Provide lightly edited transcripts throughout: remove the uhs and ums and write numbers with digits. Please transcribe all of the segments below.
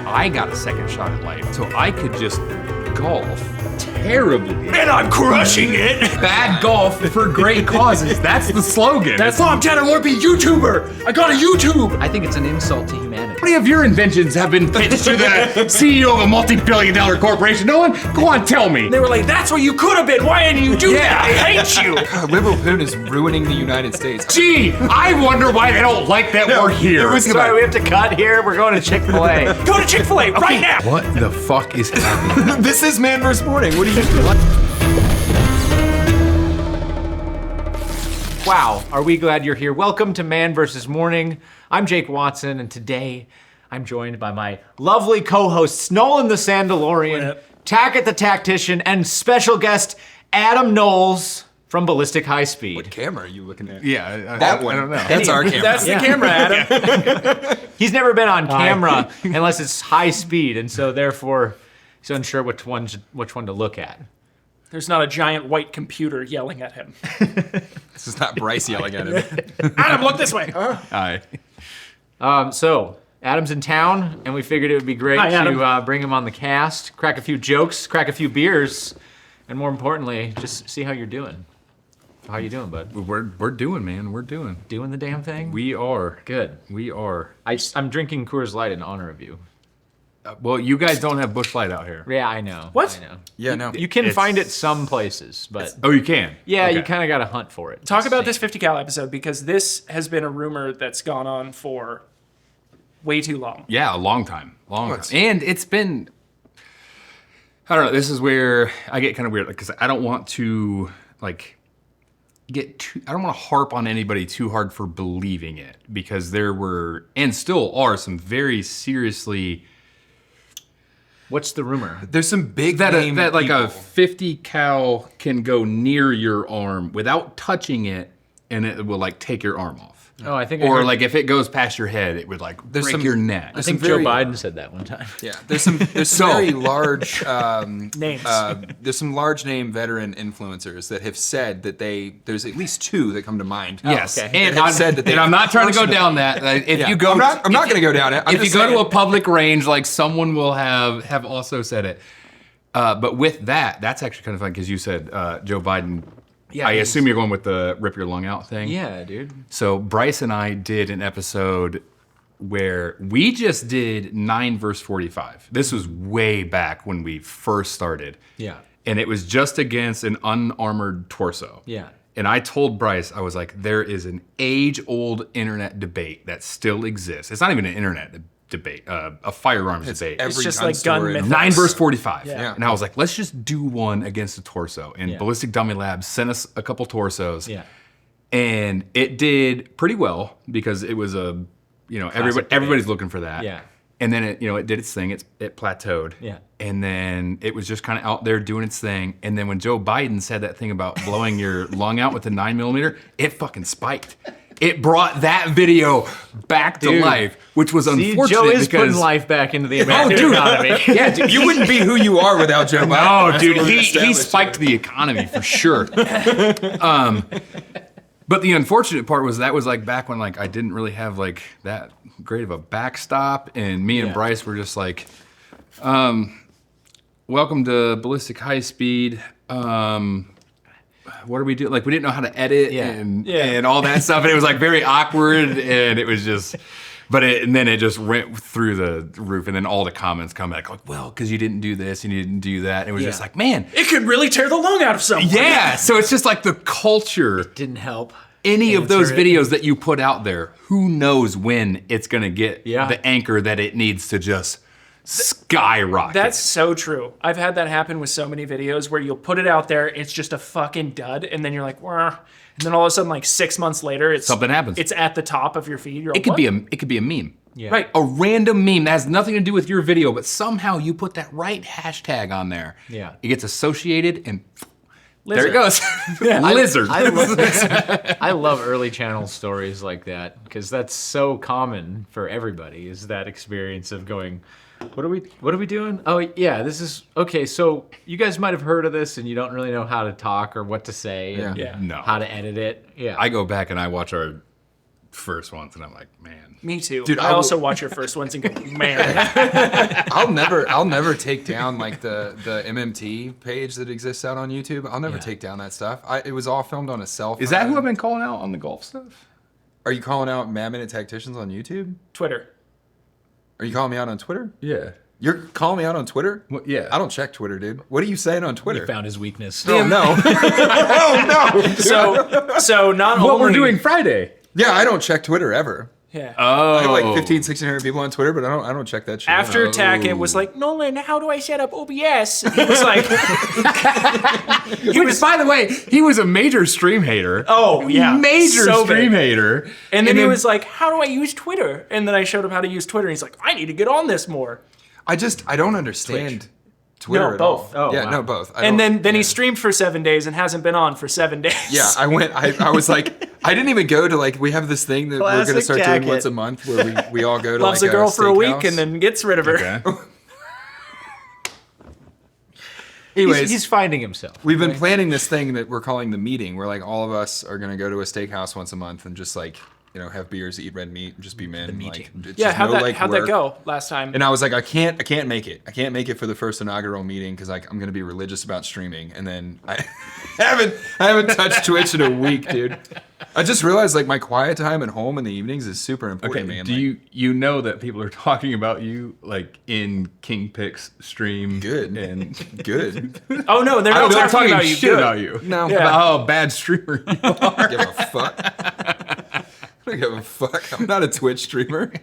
I got a second shot at life, so I could just golf terribly. And I'm crushing it. Bad golf for great causes. That's the slogan. That's why I'm trying to want to be a YouTuber. I got a YouTube. I think it's an insult to humanity. How many of your inventions have been pitched to the CEO of a multi-billion-dollar corporation? No one? Go on, tell me. They were like, that's what you could have been. Why didn't you do that? I hate you. Liberal Poon is ruining the United States. Gee, I wonder why they don't like that we're here. Sorry, we have to cut here. We're going to Chick-fil-A. Go to Chick-fil-A right now. What the fuck is happening? This is Man vs. Morning. What do you do? Wow, are we glad you're here. Welcome to Man vs. Morning. I'm Jake Watson, and today I'm joined by my lovely co-hosts, Nolan the Sandalorian, Tackett the Tactician, and special guest, Adam Knowles from Ballistic High-Speed. What camera are you looking at? Yeah, That one. I don't know. That's our camera. That's the camera, Adam. He's never been on camera unless it's high speed, and so therefore he's unsure which one to look at. There's not a giant white computer yelling at him. This is not Bryce yelling at him. Adam, look this way. Hi. So Adam's in town, and we figured it would be great Hi, Adam. to bring him on the cast, crack a few jokes, crack a few beers, and more importantly, just see how you're doing. How you doing, bud? We're doing, man. We're doing. Doing the damn thing? We are. Good. We are. I'm drinking Coors Light in honor of you. Well, you guys don't have Busch Light out here. Yeah, I know. What? I know. Yeah, no. You can find it some places, but Oh, you can? yeah, Okay. you kind of got to hunt for it. Talk about this 50 cal episode because this has been a rumor that's gone on for way too long. Yeah, a long time. And it's been, I don't know, this is where I get kind of weird, because I don't want to, I don't want to harp on anybody too hard for believing it, because there were, and still are, some very seriously, What's the rumor? There's some big that name a people. 50 cal can go near your arm without touching it, and it will take your arm off. Oh, I think Or if it goes past your head, it would There's break some- your neck. I think very- Joe Biden said that one time. Yeah, there's some very large Names. There's some large name veteran influencers that have said that there's at least two that come to mind. Yes, okay. and, Have said that they I'm not trying to go personally- down that. If Yeah. you go, I'm not going to go down it. I'm if you just go saying. to a public range, someone will have also said it. But with that's actually kind of fun, because you said Joe Biden. Yeah, I assume you're going with the rip your lung out thing. Yeah, dude. So Bryce and I did an episode where we just did 9 verse 45. This was way back when we first started. Yeah. And it was just against an unarmored torso. Yeah. And I told Bryce, I was like, there is an age-old internet debate that still exists. It's not even an internet debate, a firearms debate. It's just gun like gun store in- mythos. 9 verse 45. Yeah. And I was like, let's just do one against the torso. And Yeah. Ballistic Dummy Labs sent us a couple torsos. Yeah. And it did pretty well, because it was everybody's looking for that. Yeah. And then it did its thing. It plateaued. Yeah. And then it was just kind of out there doing its thing. And then when Joe Biden said that thing about blowing your lung out with a 9mm, it fucking spiked. It brought that video back to Dude. life, which was See, unfortunate. Joe is because, putting life back into the American dude. economy. Yeah, dude, You wouldn't be who you are without Joe Biden. No, That's dude, what we're he establishing. spiked the economy for sure. But the unfortunate part was that was back when I didn't really have that great of a backstop, and me and Yeah. Bryce were just welcome to Ballistic High-Speed. What are we doing? We didn't know how to edit Yeah. and all that stuff, and it was very awkward, and it was just. And then it just went through the roof, and then all the comments come back well, because you didn't do this and you didn't do that. And it was Yeah. just man, It could really tear the lung out of someone. yeah. So it's just the culture. Didn't help. Any of those Answer it. videos that you put out there, who knows when it's gonna get Yeah. the anchor that it needs to just skyrocket. That's so true. I've had that happen with so many videos where you'll put it out there, it's just a fucking dud, and then you're like, wah. And then all of a sudden, 6 months later, it's Something happens. It's at the top of your feed. You're it like, could what? be a meme. Yeah. Right. A random meme that has nothing to do with your video, but somehow you put that right hashtag on there. Yeah. It gets associated, and Lizard. there it goes. Lizard. I love early channel stories like that, because that's so common for everybody, is that experience of going, what are we doing? Oh yeah, this is okay. So you guys might have heard of this, and you don't really know how to talk or what to say, and Yeah. No. how to edit it. Yeah. I go back and I watch our first ones, and I'm like, man. Me too. Dude, I I will- also watch your first ones and go, man. I'll never take down like the MMT page that exists out on YouTube. I'll never take down that stuff. It was all filmed on a cell phone. Is that who I've been calling out on the golf stuff? Are you calling out Mad Minute Tacticians on YouTube? Twitter. Are you calling me out on Twitter? Yeah. You're calling me out on Twitter? Well, yeah. I don't check Twitter, dude. What are you saying on Twitter? He found his weakness. Oh, no. Oh, no. So not What only we're doing Friday. Yeah, I don't check Twitter ever. Yeah. I have like 1,500-1,600 people on Twitter, but I don't check that shit. After Tackett was like, Nolan, how do I set up OBS? He was like, By the way, he was a major stream hater. oh yeah, Major so stream big. hater. And then he was like, how do I use Twitter? And then I showed him how to use Twitter. And he's like, I need to get on this more. I don't understand Twitter No, at both. all. Oh, Yeah, wow. no, both. And then he streamed for 7 days and hasn't been on for 7 days. Yeah, I was like, I didn't even go to like, we have this thing that we're going to Classic start Tackett. doing once a month where we all go to Loves like a girl for a week steakhouse. and then gets rid of her. Okay. Anyways, He's finding himself. we've been planning this thing that we're calling the meeting, where like all of us are going to go to a steakhouse once a month and just like, you know, have beers, eat red meat, and just be men. Like, it's Yeah, just how'd no, that work. go last time? And I was like, I can't make it. I can't make it for the first inaugural meeting because like I'm gonna be religious about streaming. And then I haven't touched Twitch in a week, dude. I just realized like my quiet time at home in the evenings is super important, Okay, man. do you know that people are talking about you like in King Pic's stream? Good. And Good. Oh no, they're I not don't know, talking about you. shit Good. about you. No. Yeah. About how bad streamer you are. I don't give a fuck. I don't give a fuck. I'm not a Twitch streamer.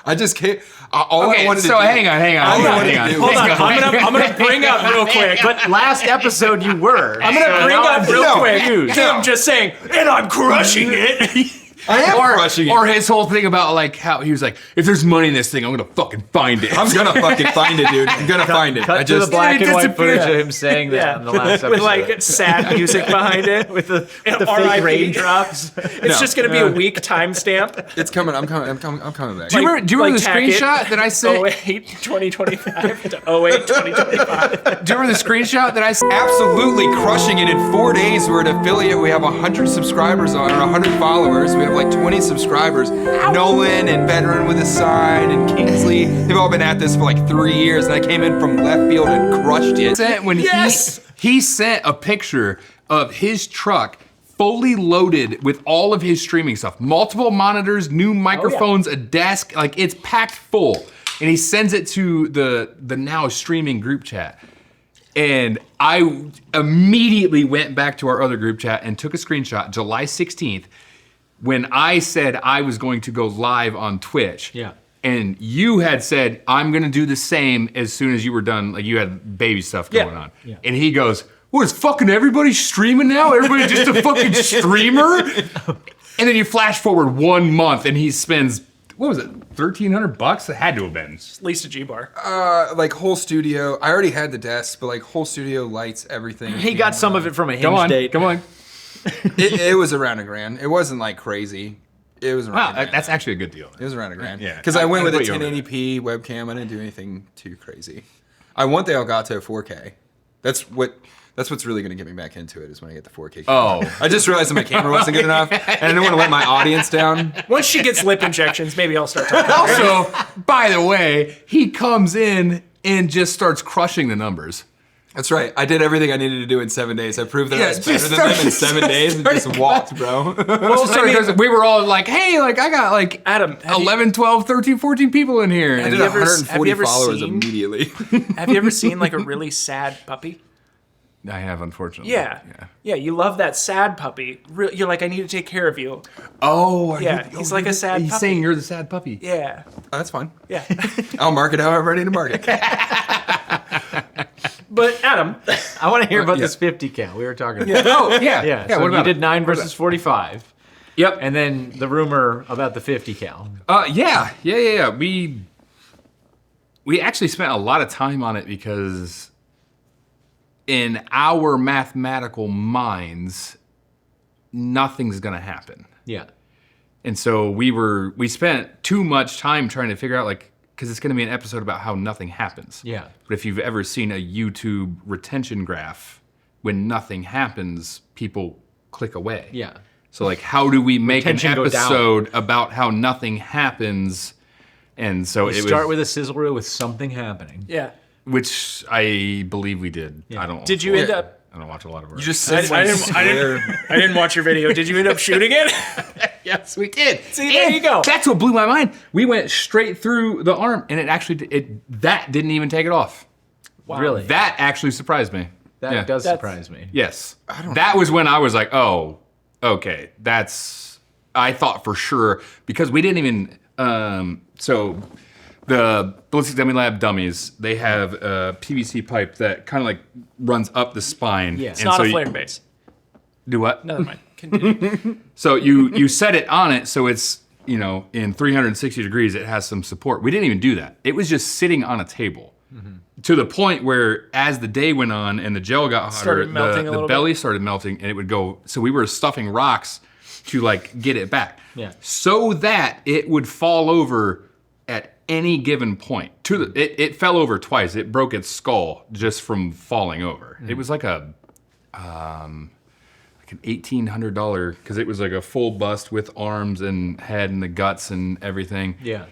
I just can't. All I Okay, wanted so to do, hang on. all I wanted to do Hold was on, go- I'm gonna bring up real quick. But last episode you were. I'm gonna bring up real No, quick. no. Him just saying, and I'm crushing it. I am crushing it. Or his whole thing about like how he was like, if there's money in this thing, I'm gonna fucking find it. I'm gonna fucking find it, dude. I'm gonna find it. Cut I to just the black It and white disappeared. footage of him saying that Yeah, in the last episode. with like sad music behind it, with the and fake RIP raindrops. It's No. just gonna be a week timestamp. It's coming. I'm coming back. Do you remember the Tackett, screenshot that I sent? 08 2025 to 08 2025. Do you remember the screenshot that I sent? Absolutely crushing it. In 4 days, we're an affiliate. We have 100 subscribers on, or 100 followers. We have like 20 subscribers. Nolan and Veteran with a sign and Kingsley, they've all been at this for like 3 years, and I came in from left field and crushed it. Sent when Yes! he sent a picture of his truck fully loaded with all of his streaming stuff, multiple monitors, new microphones, a desk, like it's packed full. And he sends it to the now streaming group chat. And I immediately went back to our other group chat and took a screenshot, July 16th, when I said I was going to go live on Twitch. Yeah. And you had said, I'm gonna do the same as soon as you were done, like you had baby stuff going on. Yeah. And he goes, what, is fucking everybody streaming now? Everybody just a fucking streamer? And then you flash forward 1 month and he spends, what was it, $1,300? It had to have been. At least a G-bar. Like whole studio. I already had the desk, but like whole studio lights, everything. He got some of it from a hinge Come on, date. come on. It was around $1,000. It wasn't like crazy. It was around. Wow, $1,000. that's actually a good deal. It was around $1,000. Yeah. Because I went with a put you over 1080p webcam. I didn't do anything too crazy. I want the Elgato 4K. That's what's really going to get me back into it is when I get the 4K. Oh. I just realized that my camera wasn't good enough, and I didn't want to let my audience down. Once she gets lip injections, maybe I'll start talking. Also, by the way, he comes in and just starts crushing the numbers. That's right. I did everything I needed to do in 7 days. I proved that Yeah, I was just better than them in started- 7 days and just walked, bro. Well, sorry, because we were all like, hey, like I got like Adam, have you- 11, 12, 13, 14 people in here. I And did you ever- 140 have you ever followers seen- immediately. Have you ever seen like a really sad puppy? I have, unfortunately. Yeah. Yeah, you love that sad puppy. You're like, I need to take care of you. Oh, are Yeah, he's like a sad He's puppy. saying you're the sad puppy. Yeah. Oh, that's fine. Yeah. I'll mark it however I need to mark it. But Adam, I want to hear about yeah. this 50 count. We were talking about. Oh, yeah. Yeah, so what you about did it? 9 versus 45. Yep. And then the rumor about the 50 count. Yeah. We actually spent a lot of time on it because in our mathematical minds, nothing's gonna happen. Yeah. And so we spent too much time trying to figure out like, because it's gonna be an episode about how nothing happens. Yeah. But if you've ever seen a YouTube retention graph, when nothing happens, people click away. Yeah. So like, how do we make an Tension go down. episode about how nothing happens? And so it Start was, with a sizzle reel with something happening. Yeah. which I believe we did. Yeah. I don't. Did you end up? I don't watch a lot of. You just I said didn't watch your video. Did you end up shooting it? Yes, we did. See, there you go. That's what blew my mind. We went straight through the arm, and that didn't even take it off. Wow. Really? That actually surprised me. That Yeah. does That's- surprise me. Yes. That was when I was like, oh, okay, I thought for sure, because we didn't even, so the Ballistic Dummy Lab dummies, they have a PVC pipe that kind of like runs up the spine. Yeah. It's not a flare base. Do what? Never mind. Continue. So you set it on it so it's, in 360 degrees, it has some support. We didn't even do that. It was just sitting on a table. To the point where as the day went on and the gel got hotter, Started melting a the little belly started melting and it would go, so we were stuffing rocks to like get it back. Yeah. So that it would fall over at any given point. It fell over twice. It broke its skull just from falling over. It was like an $1,800, because it was like a full bust with arms and head and the guts and everything. Yeah.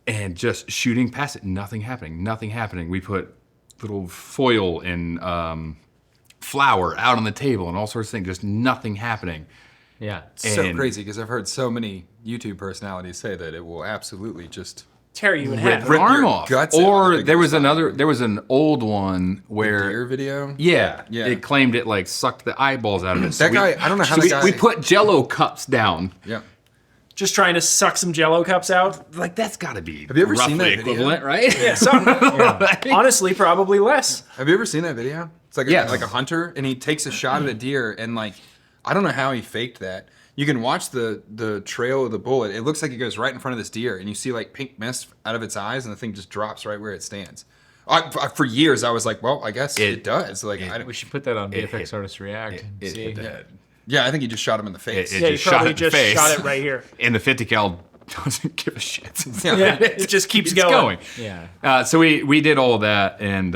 And just shooting past it, nothing happening. We put little foil and flour out on the table and all sorts of things, just nothing happening. Yeah. so And- crazy because I've heard so many YouTube personalities say that it will absolutely just. Tear you in Rip half. the arm your off. guts out. I Or think there it was was there was an old one where, Deer video. yeah, Yeah. it claimed it like sucked the eyeballs out of it. So That guy, I don't know how we, that guy. we put Jello cups down. Yeah. Just trying to suck some Jello cups out. Like that's got to be Have you ever roughly seen that video? equivalent, right? Yeah, something. Honestly, probably less. Have you ever seen that video? It's like Yes. like a hunter, and he takes a shot at a deer, and like, I don't know how he faked that. You can watch the trail of the bullet. It looks like it goes right in front of this deer, and you see like pink mist out of its eyes, and the thing just drops right where it stands. For years, I was like, well, I guess it does. Like, We should put that on It VFX hit- Artists React. and It see. hit the head. yeah, I think he just shot him in the face. It Yeah, you just shot probably it in just the face. shot it right here. And the 50 cal doesn't give a shit. Yeah, it just keeps going. Yeah. So we did all of that, and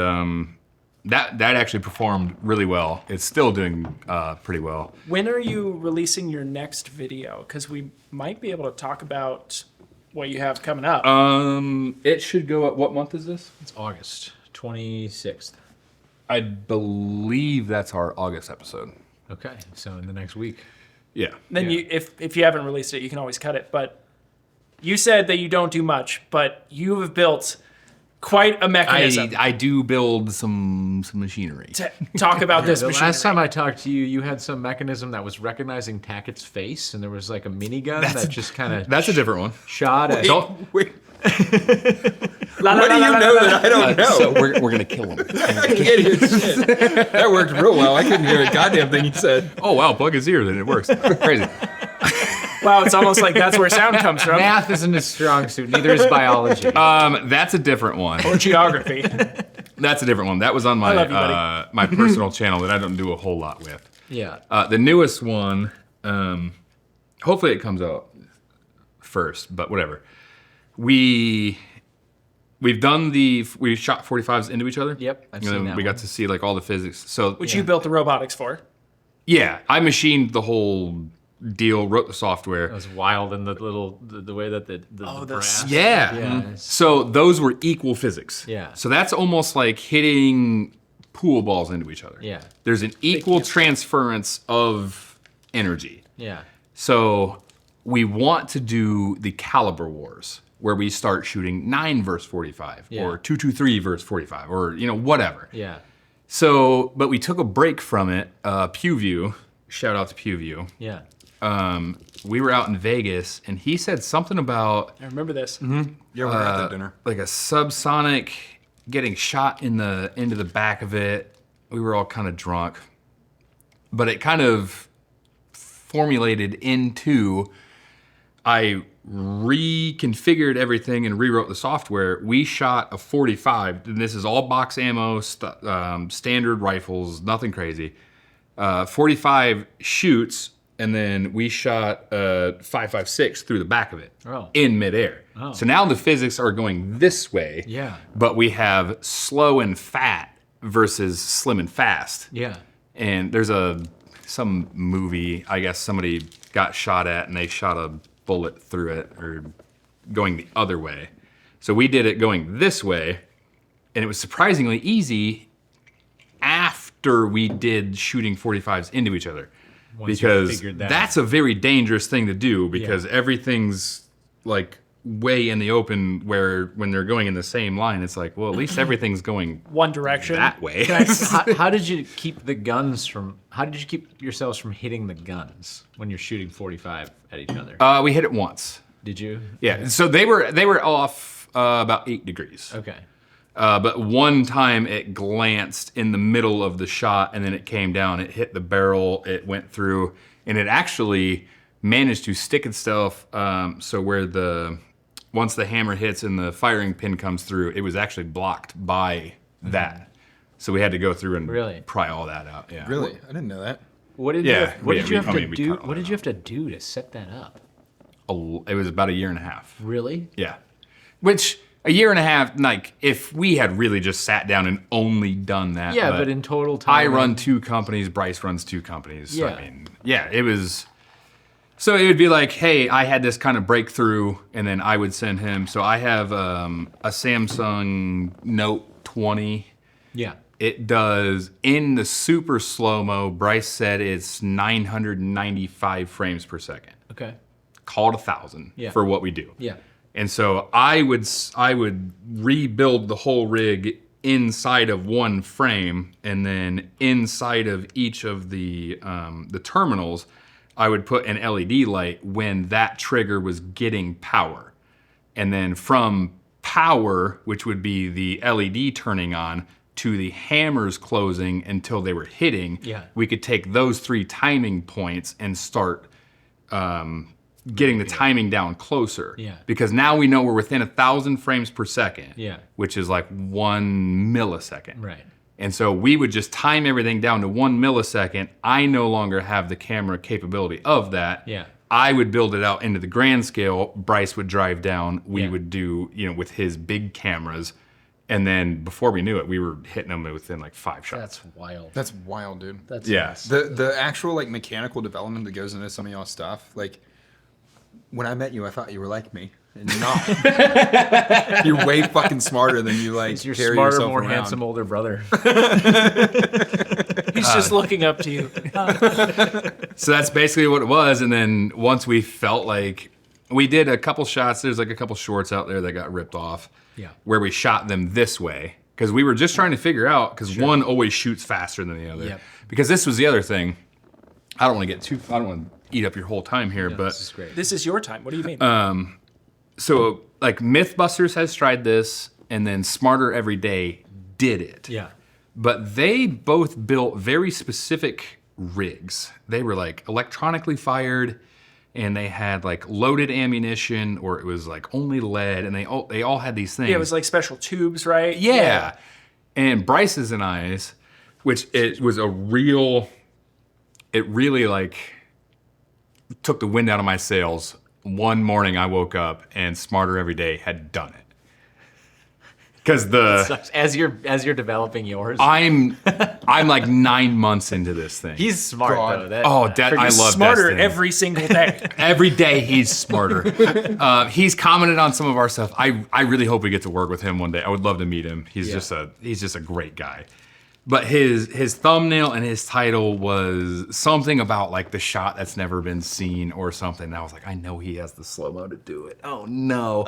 that actually performed really well. It's still doing pretty well. When are you releasing your next video? Because we might be able to talk about what you have coming up. It should go up. What month is this? It's August 26th. I believe that's our August episode. Okay. So in the next week. Yeah. Then yeah. you, if you haven't released it, you can always cut it. But you said that you don't do much, but you have built quite a mechanism. I do build some machinery. to talk about this The machine. last time I talked to you, you had some mechanism that was recognizing Tackett's face, and there was like a minigun that just kind of That's a different one. shot at. Wait. What do you know that I don't know? So we're gonna kill him. I can't hear shit. That worked real well. I couldn't hear a goddamn thing you said. Oh wow, plug his ears and it works. Crazy. Wow, it's almost like that's where sound comes from. Math isn't his strong suit. Neither is biology. That's a different one. Or geography. That's a different one. That was on my love you, buddy. my personal channel that I don't do a whole lot with. yeah. The newest one, hopefully it comes out first, but whatever. We've done we shot 45s into each other. Yep, I've And seen then that we one. got to see like all the physics. So Which you built the robotics for. yeah, I machined the whole deal, wrote the software. It was wild in the little the way that the brass. Yeah. Yeah. So those were equal physics. Yeah. So that's almost like hitting pool balls into each other. Yeah. There's an equal transference of energy. Yeah. So we want to do the caliber wars where we start shooting 9 versus 45 Yeah. or 223 versus 45 or whatever. Yeah. So, but we took a break from it. PewView, shout out to PewView. Yeah. We were out in Vegas and he said something about I remember this. Yeah, we were at that dinner. like a subsonic getting shot into the back of it. We were all kind of drunk, but it kind of formulated into, I reconfigured everything and rewrote the software. We shot a 45, and this is all box ammo, standard rifles, nothing crazy. 45 shoots, and then we shot a 5.56 through the back of it in midair. Oh. So now the physics are going this way, Yeah. but we have slow and fat versus slim and fast. Yeah. And there's a some movie. I guess somebody got shot at and they shot a bullet through it, or going the other way. So we did it going this way, and it was surprisingly easy after we did shooting 45s into each other. Once you because figured that that's a very dangerous thing to do, because everything's like way in the open, where when they're going in the same line, it's like, well, at least everything's going One direction. that way. how did you keep yourselves from hitting the guns when you're shooting 45 at each other? We hit it once. Did you? Yeah, so they were off about 8 degrees. Okay. But one time it glanced in the middle of the shot, and then it came down. It hit the barrel, it went through, and it actually managed to stick itself. So where once the hammer hits and the firing pin comes through, it was actually blocked by that. So we had to go through and pry all that out. Yeah. Really? I didn't know that. What did you have to do to set that up? It was about 1.5 years. Really? Yeah. Which, 1.5 years, like, if we had really just sat down and only done that. Yeah, but in total time. I run 2 companies, Bryce runs 2 companies. So, Yeah. I mean, yeah, it was. So it would be like, hey, I had this kind of breakthrough, and then I would send him. So I have a Samsung Note 20. Yeah. It does, in the super slow-mo, Bryce said it's 995 frames per second. Okay. Call it 1,000 for what we do. Yeah. And so I would rebuild the whole rig inside of one frame, and then inside of each of the terminals, I would put an LED light when that trigger was getting power. And then from power, which would be the LED turning on, to the hammers closing until they were hitting, we could take those 3 timing points and start getting the timing down closer. Yeah. Because now we know we're within 1,000 frames per second, Yeah. which is like 1 millisecond. Right. And so we would just time everything down to 1 millisecond. I no longer have the camera capability of that. Yeah. I would build it out into the grand scale. Bryce would drive down. We would do, with his big cameras. And then before we knew it, we were hitting them within like 5 shots. That's wild. That's wild, dude. That's Yes. The actual like mechanical development that goes into some of y'all's stuff, like when I met you, I thought you were like me, and you're not. You're way fucking smarter than you like. It's your carry smarter, yourself more around. handsome older brother. He's just looking up to you. So that's basically what it was. And then once we felt like we did a couple shots, there's like a couple shorts out there that got ripped off. Yeah. Where we shot them this way. Because we were just trying to figure out, because one always shoots faster than the other. Yep. Because this was the other thing. I don't want to eat up your whole time here, but This is great. This is your time. What do you mean? so like Mythbusters has tried this, and then Smarter Every Day did it. Yeah. But they both built very specific rigs. They were like electronically fired, and they had like loaded ammunition, or it was like only lead, and they all had these things. Yeah, it was like special tubes, right? Yeah. And Bryce's and I's, which it was it really like took the wind out of my sails. One morning I woke up and Smarter Every Day had done it. Because As you're developing yours. I'm like 9 months into this thing. He's smart God. though. I love Smarter Destin. every single day. Every day he's smarter. He's commented on some of our stuff. I really hope we get to work with him one day. I would love to meet him. He's just a great guy. But his thumbnail and his title was something about like the shot that's never been seen or something. And I was like, I know he has the slow-mo to do it. Oh no.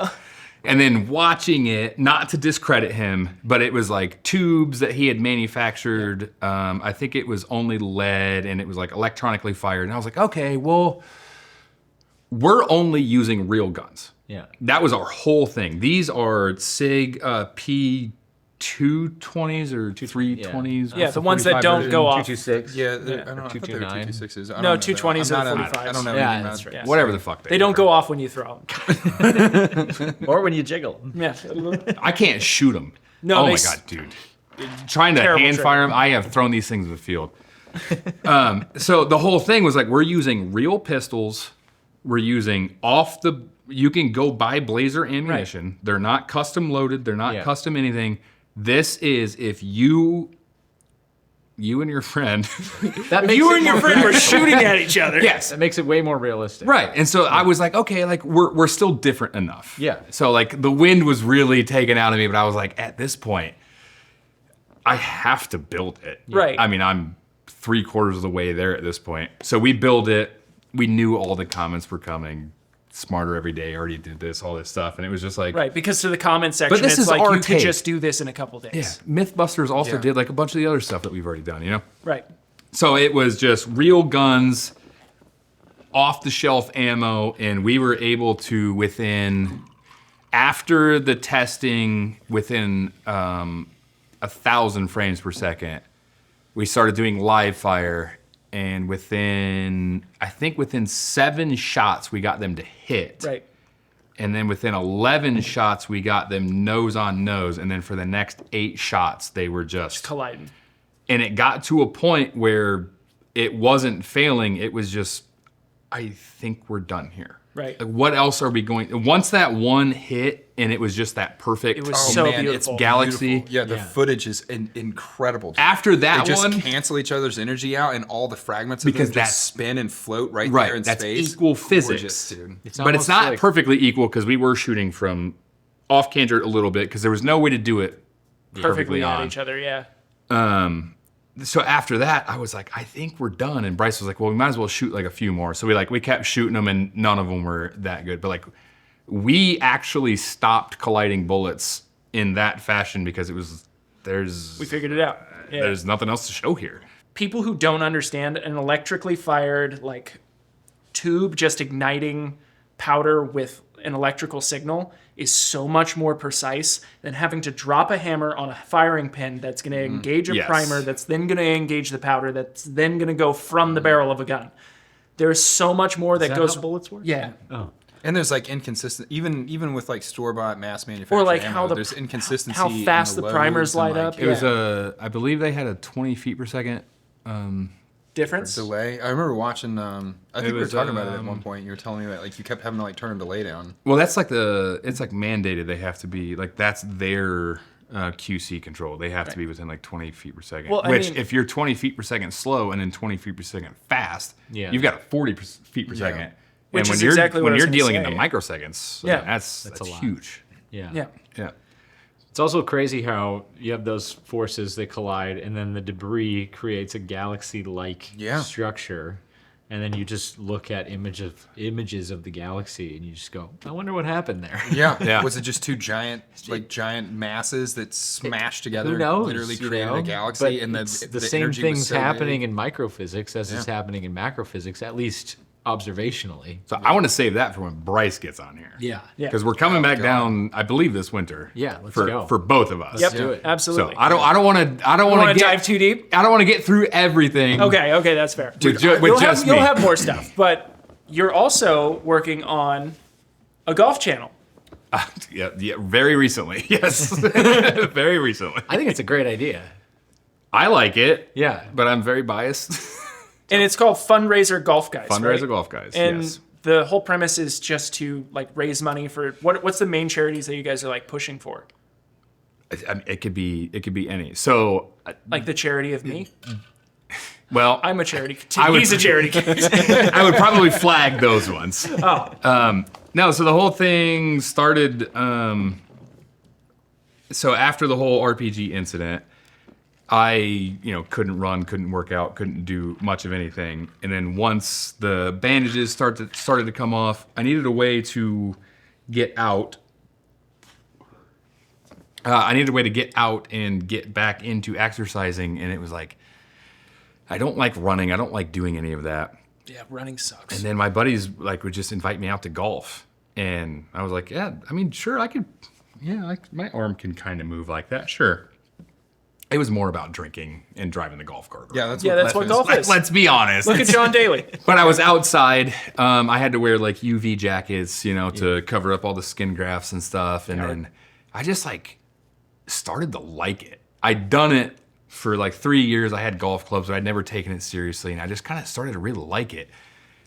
And then watching it, not to discredit him, but it was like tubes that he had manufactured. I think it was only lead, and it was like electronically fired. And I was like, okay, well, we're only using real guns. Yeah. That was our whole thing. These are SIG P220s or 320s. Yeah, the ones that don't go off. 226. Yeah, I don't know. I thought they were 229. 226s. No, 220s I'm or not 45s. I don't know. Yeah, anything that's about right. it. Whatever the fuck They don't go off when you throw them. Or when you jiggle. Yeah. I can't shoot them. No, oh they my s- god, dude! Trying to Terrible hand trick. fire them, I have thrown these things in the field. So the whole thing was like, we're using real pistols. We're using you can go buy Blazer ammunition. They're not custom loaded. They're not custom anything. This is if you you and your friend. That If makes you it and your more friend were practical. shooting at each other. Yes. That makes it way more realistic. Right. And so I was like, okay, like we're still different enough. Yeah. So like the wind was really taken out of me, but I was like, at this point, I have to build it. Right. I mean, I'm 3/4 of the way there at this point. So we build it. We knew all the comments were coming. Smarter every day, already did this, all this stuff. And it was just like, Right, because to the comment section, this it's is like our you take. could just do this in a couple days. yeah. Mythbusters also Yeah. did like a bunch of the other stuff that we've already done, you know? Right. So it was just real guns, off the shelf ammo, and we were able to after the testing, within 1,000 frames per second, we started doing live fire, and within 7 shots, we got them to hit. Right. And then within 11 shots, we got them nose on nose, and then for the next 8 shots, they were just Colliding. and it got to a point where it wasn't failing. It was just, I think we're done here. Right. Like, what else are we going? Once that one hit, and it was just that perfect. It was so beautiful. It's Galaxy. Beautiful. Yeah, the footage is incredible. After that they just one, cancel each other's energy out, and all the fragments of Because them that's- just spin and float right right? there in That's space. equal Gorgeous, physics, dude. but it's almost not like- perfectly equal because we were shooting from off canter a little bit because there was no way to do it Perfectly at on. each other, yeah. So after that, I was like, I think we're done. And Bryce was like, well, we might as well shoot like a few more. So we kept shooting them, and none of them were that good. But like, we actually stopped colliding bullets in that fashion because We there's figured it out. Yeah. there's nothing else to show here. People who don't understand an electrically fired like tube just igniting powder with an electrical signal is so much more precise than having to drop a hammer on a firing pin that's going to engage a Yes. primer that's then going to engage the powder that's then going to go from the barrel of a gun. There's so much more that Is that goes how bullets work? Yeah. Oh. And there's like inconsistent, even with like store-bought mass manufactured Or like ammo, how there's inconsistency. how fast in the loads primers and, light like, up. It was I believe they had a 20 feet per second. difference. delay. I remember watching. I think we were was, talking about it at one point. You were telling me that like you kept having to like turn them delay down. Well, that's like it's like mandated. They have to be like, that's their QC control. They have to be within like 20 feet per second. Well, I Which, mean- if you're 20 feet per second slow and then 20 feet per second fast, Yeah. you've got 40 feet per second. Which and when is you're exactly what when I was you're gonna dealing in say. the microseconds, Yeah. that's a lot. huge. Yeah. Yeah. Yeah. It's also crazy how you have those forces that collide, and then the debris creates a galaxy-like Yeah. structure, and then you just look at images of the galaxy, and you just go, "I wonder what happened there." Yeah. Yeah. Was it just two giant masses that smashed together? Who knows? Literally you created know? a galaxy, But and it's the the same energy was things so happening big. in microphysics as is happening in macrophysics, at least observationally. So I want to save that for when Bryce gets on here. Yeah. Yeah. Because we're coming back down, I believe, this winter. Yeah, let's for, go. for both of us. Yep. do it. So Absolutely. I don't want to want to get dive too deep? I don't want to get through everything. Okay, that's fair. With You'll just you'll me. have more stuff, but you're also working on a golf channel. Yeah, very recently. Yes. Very recently. I think it's a great idea. I like it. Yeah. But I'm very biased. And it's called Fundraiser Golf Guys. Fundraiser right? Golf Guys. And yes. the whole premise is just to like raise money for what's the main charities that you guys are like pushing for? I mean, it could be any. So, Like the charity of me? well, I'm a charity. I would- He's a charity. I would probably flag those ones. Oh, No, so the whole thing started. So after the whole RPG incident, I couldn't run, couldn't work out, couldn't do much of anything. And then once the bandages started to come off, I needed a way to get out. I needed a way to get out and get back into exercising, and it was like, I don't like running. I don't like doing any of that. yeah, running sucks. And then my buddies would just invite me out to golf, and I was like, yeah, I mean, sure, I could. Yeah, my arm can kind of move like that. Sure. It was more about drinking and driving the golf cart. Yeah, that's Yeah, that's what golf is. Let's be honest. Look at John Daly. But I was outside. I had to wear like UV jackets, to cover up all the skin grafts and stuff. And then I just started to like it. I'd done it for like 3 years. I had golf clubs, but I'd never taken it seriously. And I just kind of started to really like it.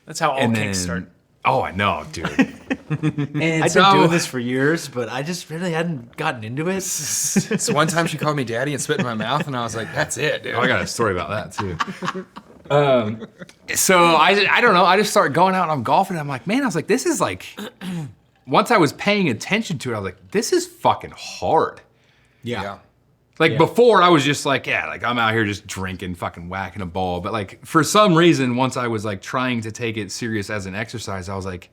That's how all And kinks then, start. oh, I know, dude. And I've been doing this for years, but I just really hadn't gotten into it. So one time she called me daddy and spit in my mouth, and I was like, that's it, dude. Oh, I got a story about that too. So I don't know. I just started going out and I'm golfing. And I'm like, man, I was like, this is like. Once I was paying attention to it, I was like, this is fucking hard. Yeah. Like before, I was just like, yeah, like I'm out here just drinking, fucking whacking a ball. But like for some reason, once I was like trying to take it serious as an exercise, I was like,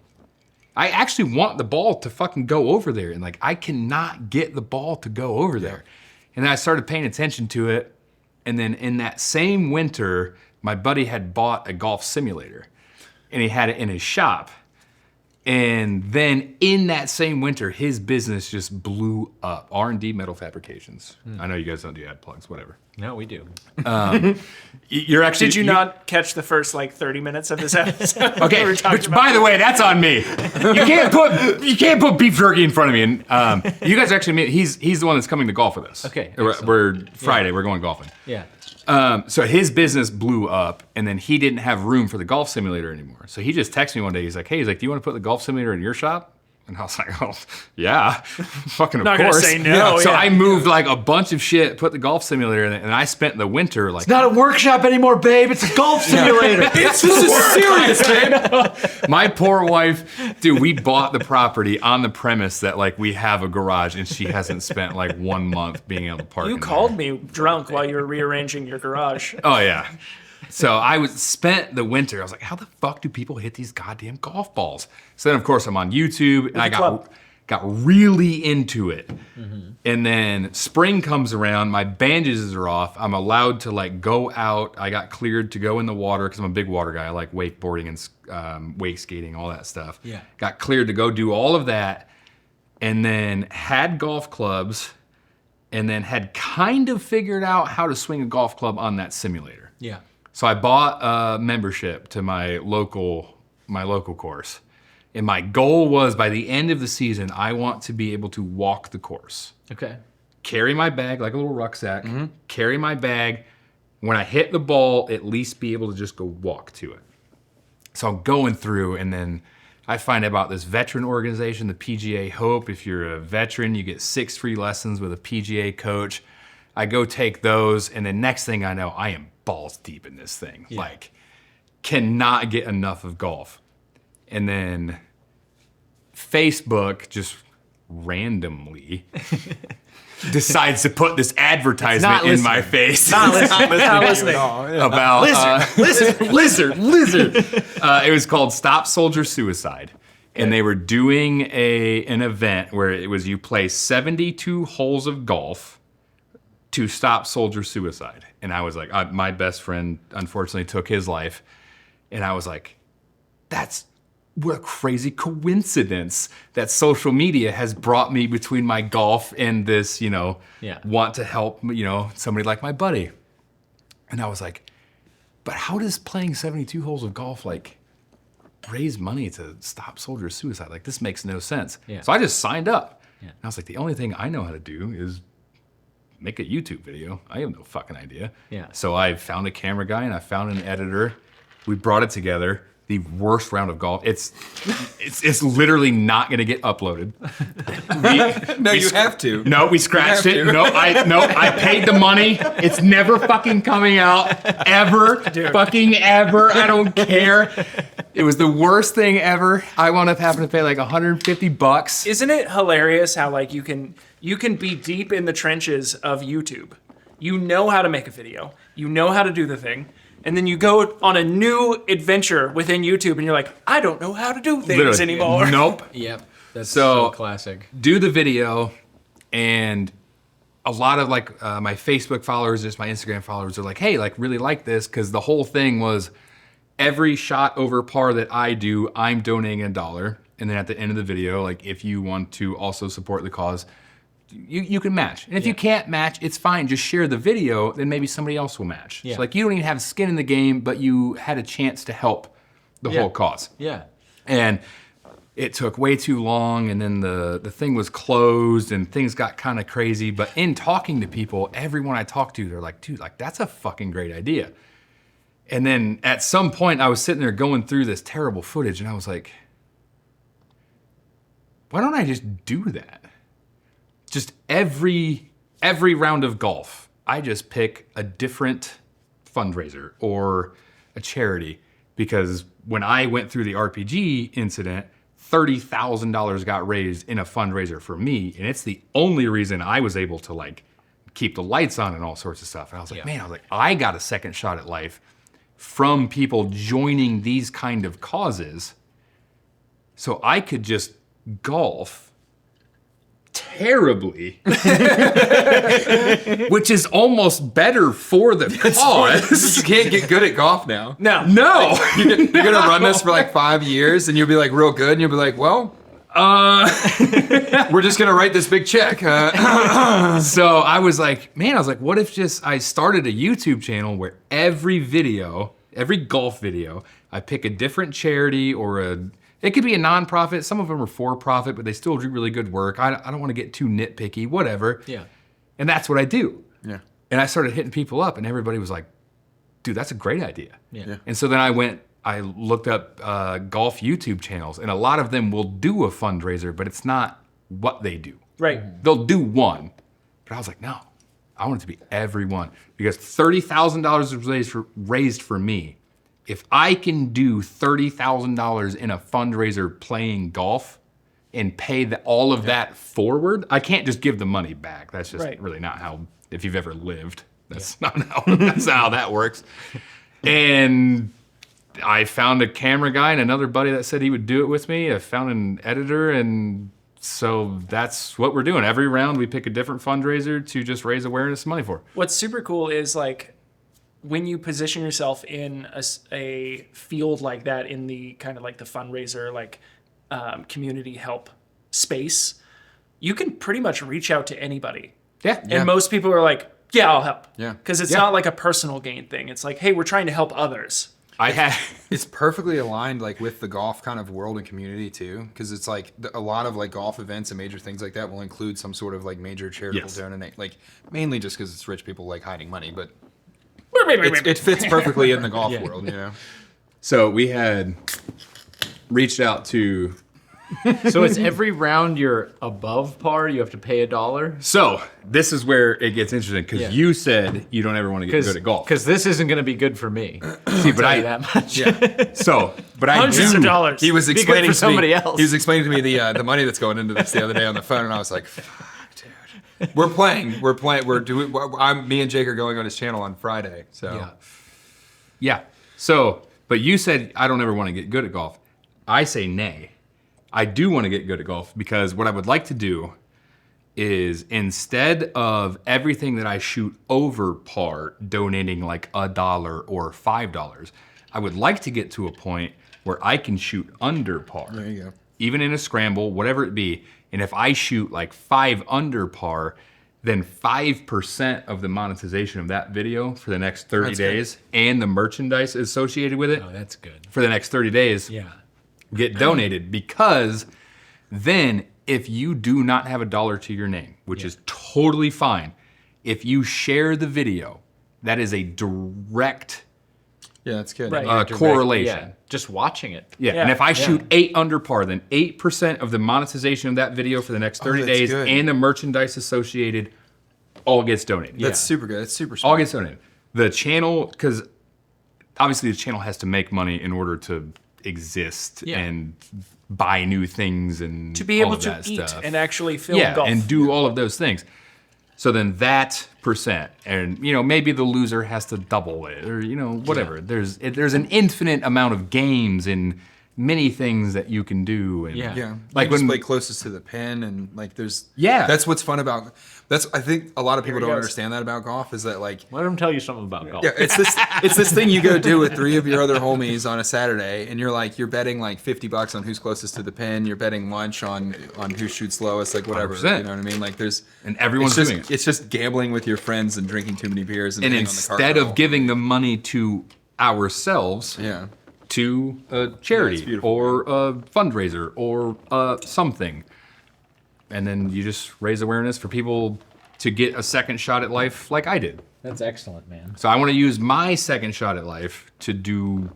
I actually want the ball to fucking go over there. And like, I cannot get the ball to go over there. And then I started paying attention to it. And then in that same winter, my buddy had bought a golf simulator and he had it in his shop. And then in that same winter, his business just blew up. R&D Metal Fabrications. I know you guys don't do ad plugs, whatever. No, we do. You're actually. Did you not catch the first like 30 minutes of this episode? Okay, which, by the way, that's on me. You can't put beef jerky in front of me. And you guys actually, he's the one that's coming to golf with us. Okay, we're Friday. We're going golfing. Yeah. So his business blew up, and then he didn't have room for the golf simulator anymore. So he just texted me one day. He's like, "Hey, do you want to put the golf simulator in your shop?" And I was like, "Oh, yeah, fucking of Not course." gonna say no. So Yeah. I moved like a bunch of shit, put the golf simulator in it, and I spent the winter like. It's not a workshop anymore, babe. It's a golf simulator. This is serious, man. My poor wife, dude, we bought the property on the premise that like we have a garage, and she hasn't spent like 1 month being able to park. You in called there. me drunk while you were rearranging your garage. Oh yeah. So I spent the winter. I was like, how the fuck do people hit these goddamn golf balls? So then, of course, I'm on YouTube, and I got really into it. Mm-hmm. And then spring comes around. My bandages are off. I'm allowed to like go out. I got cleared to go in the water because I'm a big water guy. I like wakeboarding and wake skating, all that stuff. Yeah. Got cleared to go do all of that, and then had golf clubs, and then had kind of figured out how to swing a golf club on that simulator. Yeah. So I bought a membership to my local course. And my goal was by the end of the season, I want to be able to walk the course. Okay. Carry my bag like a little rucksack, carry my bag. When I hit the ball, at least be able to just go walk to it. So I'm going through, and then I find out about this veteran organization, the PGA Hope. If you're a veteran, you get 6 free lessons with a PGA coach. I go take those, and the next thing I know, I am balls deep in this thing. Yeah. Like, cannot get enough of golf. And then Facebook just randomly decides to put this advertisement in my face. Not listening. About lizard. It was called Stop Soldier Suicide. And they were doing an event where it was you play 72 holes of golf to stop soldier suicide. And I was like, my best friend unfortunately took his life. And I was like, what a crazy coincidence that social media has brought me between my golf and this, want to help, somebody like my buddy. And I was like, but how does playing 72 holes of golf like raise money to stop soldier suicide? Like, this makes no sense. Yeah. So I just signed up. Yeah. And I was like, the only thing I know how to do is make a YouTube video. I have no fucking idea. Yeah. So I found a camera guy and I found an editor. We brought it together. The worst round of golf. It's literally not gonna get uploaded. You have to. No, we scratched it. I paid the money. It's never fucking coming out. Ever. Fucking ever. I don't care. It was the worst thing ever. I wound up having to pay like $150. Isn't it hilarious how like you can be deep in the trenches of YouTube? You know how to make a video. You know how to do the thing. And then you go on a new adventure within YouTube and you're like, I don't know how to do things anymore. Nope. Yep. That's so classic. Do the video, and a lot of like my Facebook followers, just my Instagram followers are like, hey, like really like this, because the whole thing was every shot over par that I do, I'm donating $1. And then at the end of the video, like if you want to also support the cause, you can match. And if you can't match, it's fine. Just share the video, then maybe somebody else will match. Yeah. So like you don't even have skin in the game, but you had a chance to help the whole cause. Yeah. And it took way too long, and then the thing was closed and things got kind of crazy. But in talking to people, everyone I talked to, they're like, dude, like that's a fucking great idea. And then at some point I was sitting there going through this terrible footage and I was like, why don't I just do that? Just every round of golf, I just pick a different fundraiser or a charity, because when I went through the RPG incident, $30,000 got raised in a fundraiser for me, and it's the only reason I was able to like keep the lights on and all sorts of stuff. And I was like, man, I got a second shot at life from people joining these kind of causes, so I could just golf terribly, which is almost better for the cause. You can't get good at golf now. No. You're gonna run this for like 5 years, and you'll be like real good, and you'll be like, well, we're just gonna write this big check. So I was like, what if just I started a YouTube channel where every golf video, I pick a different charity or it could be a nonprofit. Some of them are for profit, but they still do really good work. I don't want to get too nitpicky, whatever. Yeah. And that's what I do. Yeah. And I started hitting people up, and everybody was like, dude, that's a great idea. Yeah. And so then I looked up golf YouTube channels, and a lot of them will do a fundraiser, but it's not what they do. Right. They'll do one. But I was like, no, I want it to be every one, because $30,000 was raised for me. If I can do $30,000 in a fundraiser playing golf and pay all of that forward, I can't just give the money back. That's just really not how, if you've ever lived, that's not how that works. And I found a camera guy and another buddy that said he would do it with me. I found an editor, and so that's what we're doing. Every round we pick a different fundraiser to just raise awareness and money for. What's super cool is like when you position yourself in a field like that, in the kind of like the fundraiser, like community help space, you can pretty much reach out to anybody. Yeah. And most people are like, yeah, I'll help. Yeah. Because it's not like a personal gain thing. It's like, hey, we're trying to help others. It's perfectly aligned like with the golf kind of world and community too, because it's like a lot of like golf events and major things like that will include some sort of like major charitable donate, like mainly just because it's rich people like hiding money, but it fits perfectly in the golf world, you know. So we had reached out to. So it's every round you're above par, you have to pay $1? So this is where it gets interesting, because you said you don't ever want to get good at golf. Because this isn't going to be good for me. See, but I'll tell you that much. Yeah. So, but I Hundreds do. of dollars. He was Be good explaining for to somebody me. else. He was explaining to me the money that's going into this the other day on the phone, and I was like, "Fuck, dude, we're playing. We're doing. Me and Jake are going on his channel on Friday. So Yeah. So, but you said I don't ever want to get good at golf. I say nay. I do want to get good at golf, because what I would like to do is, instead of everything that I shoot over par donating like $1 or $5, I would like to get to a point where I can shoot under par. there you go. Even in a scramble, whatever it be. And if I shoot like 5 under par, then 5% of the monetization of that video for the next 30 days and the merchandise associated with it Oh, that's good. for the next 30 days get donated. Because then if you do not have $1 to your name, which is totally fine, if you share the video, that is a direct Yeah, that's good. Right. correlation. Yeah, just watching it. Yeah, and if I shoot 8 under par, then 8% of the monetization of that video for the next 30 that's days good. and the merchandise associated all gets donated. That's super good. That's super smart. All gets donated. The channel, because obviously the channel has to make money in order to exist and buy new things and To be all able of to that eat stuff. and actually film golf. and do all of those things. So then that percent, and maybe the loser has to double it, or whatever. There's an infinite amount of games and many things that you can do. And Yeah, like like when when play closest to the pin, and like there's that's what's fun about. I think a lot of people don't understand that about golf, is that like Let him tell you something about golf. yeah, it's this thing you go do with 3 of your other homies on a Saturday, and you're betting like $50 on who's closest to the pin. You're betting lunch on who shoots lowest, like whatever. 100%. You know what I mean? Like and everyone's it's doing just, it. It's just gambling with your friends and drinking too many beers and hitting on the cart instead pedal. of giving the money to ourselves, to a charity or a fundraiser or something, and then you just raise awareness for people to get a second shot at life like I did. That's excellent, man. So I want to use my second shot at life to do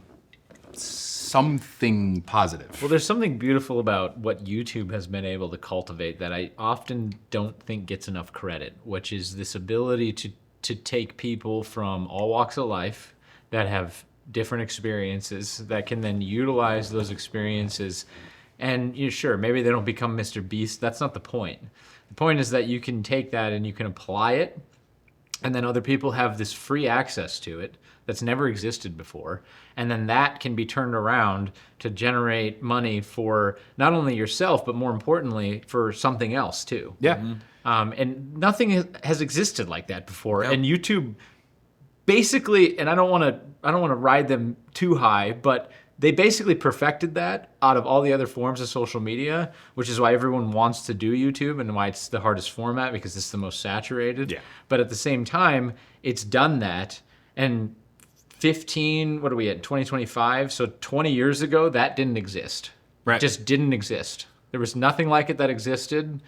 something positive. Well, there's something beautiful about what YouTube has been able to cultivate that I often don't think gets enough credit, which is this ability to take people from all walks of life that have different experiences that can then utilize those experiences. And sure, maybe they don't become Mr. Beast. That's not the point. The point is that you can take that and you can apply it, and then other people have this free access to it that's never existed before. And then that can be turned around to generate money for not only yourself, but more importantly, for something else too. Yeah. And nothing has existed like that before. Yep. And YouTube basically, and I don't want to ride them too high, but they basically perfected that out of all the other forms of social media, which is why everyone wants to do YouTube and why it's the hardest format, because it's the most saturated. Yeah. But at the same time, it's done that. And what are we at, 2025? So 20 years ago, that didn't exist. Right. It just didn't exist. There was nothing like it that existed.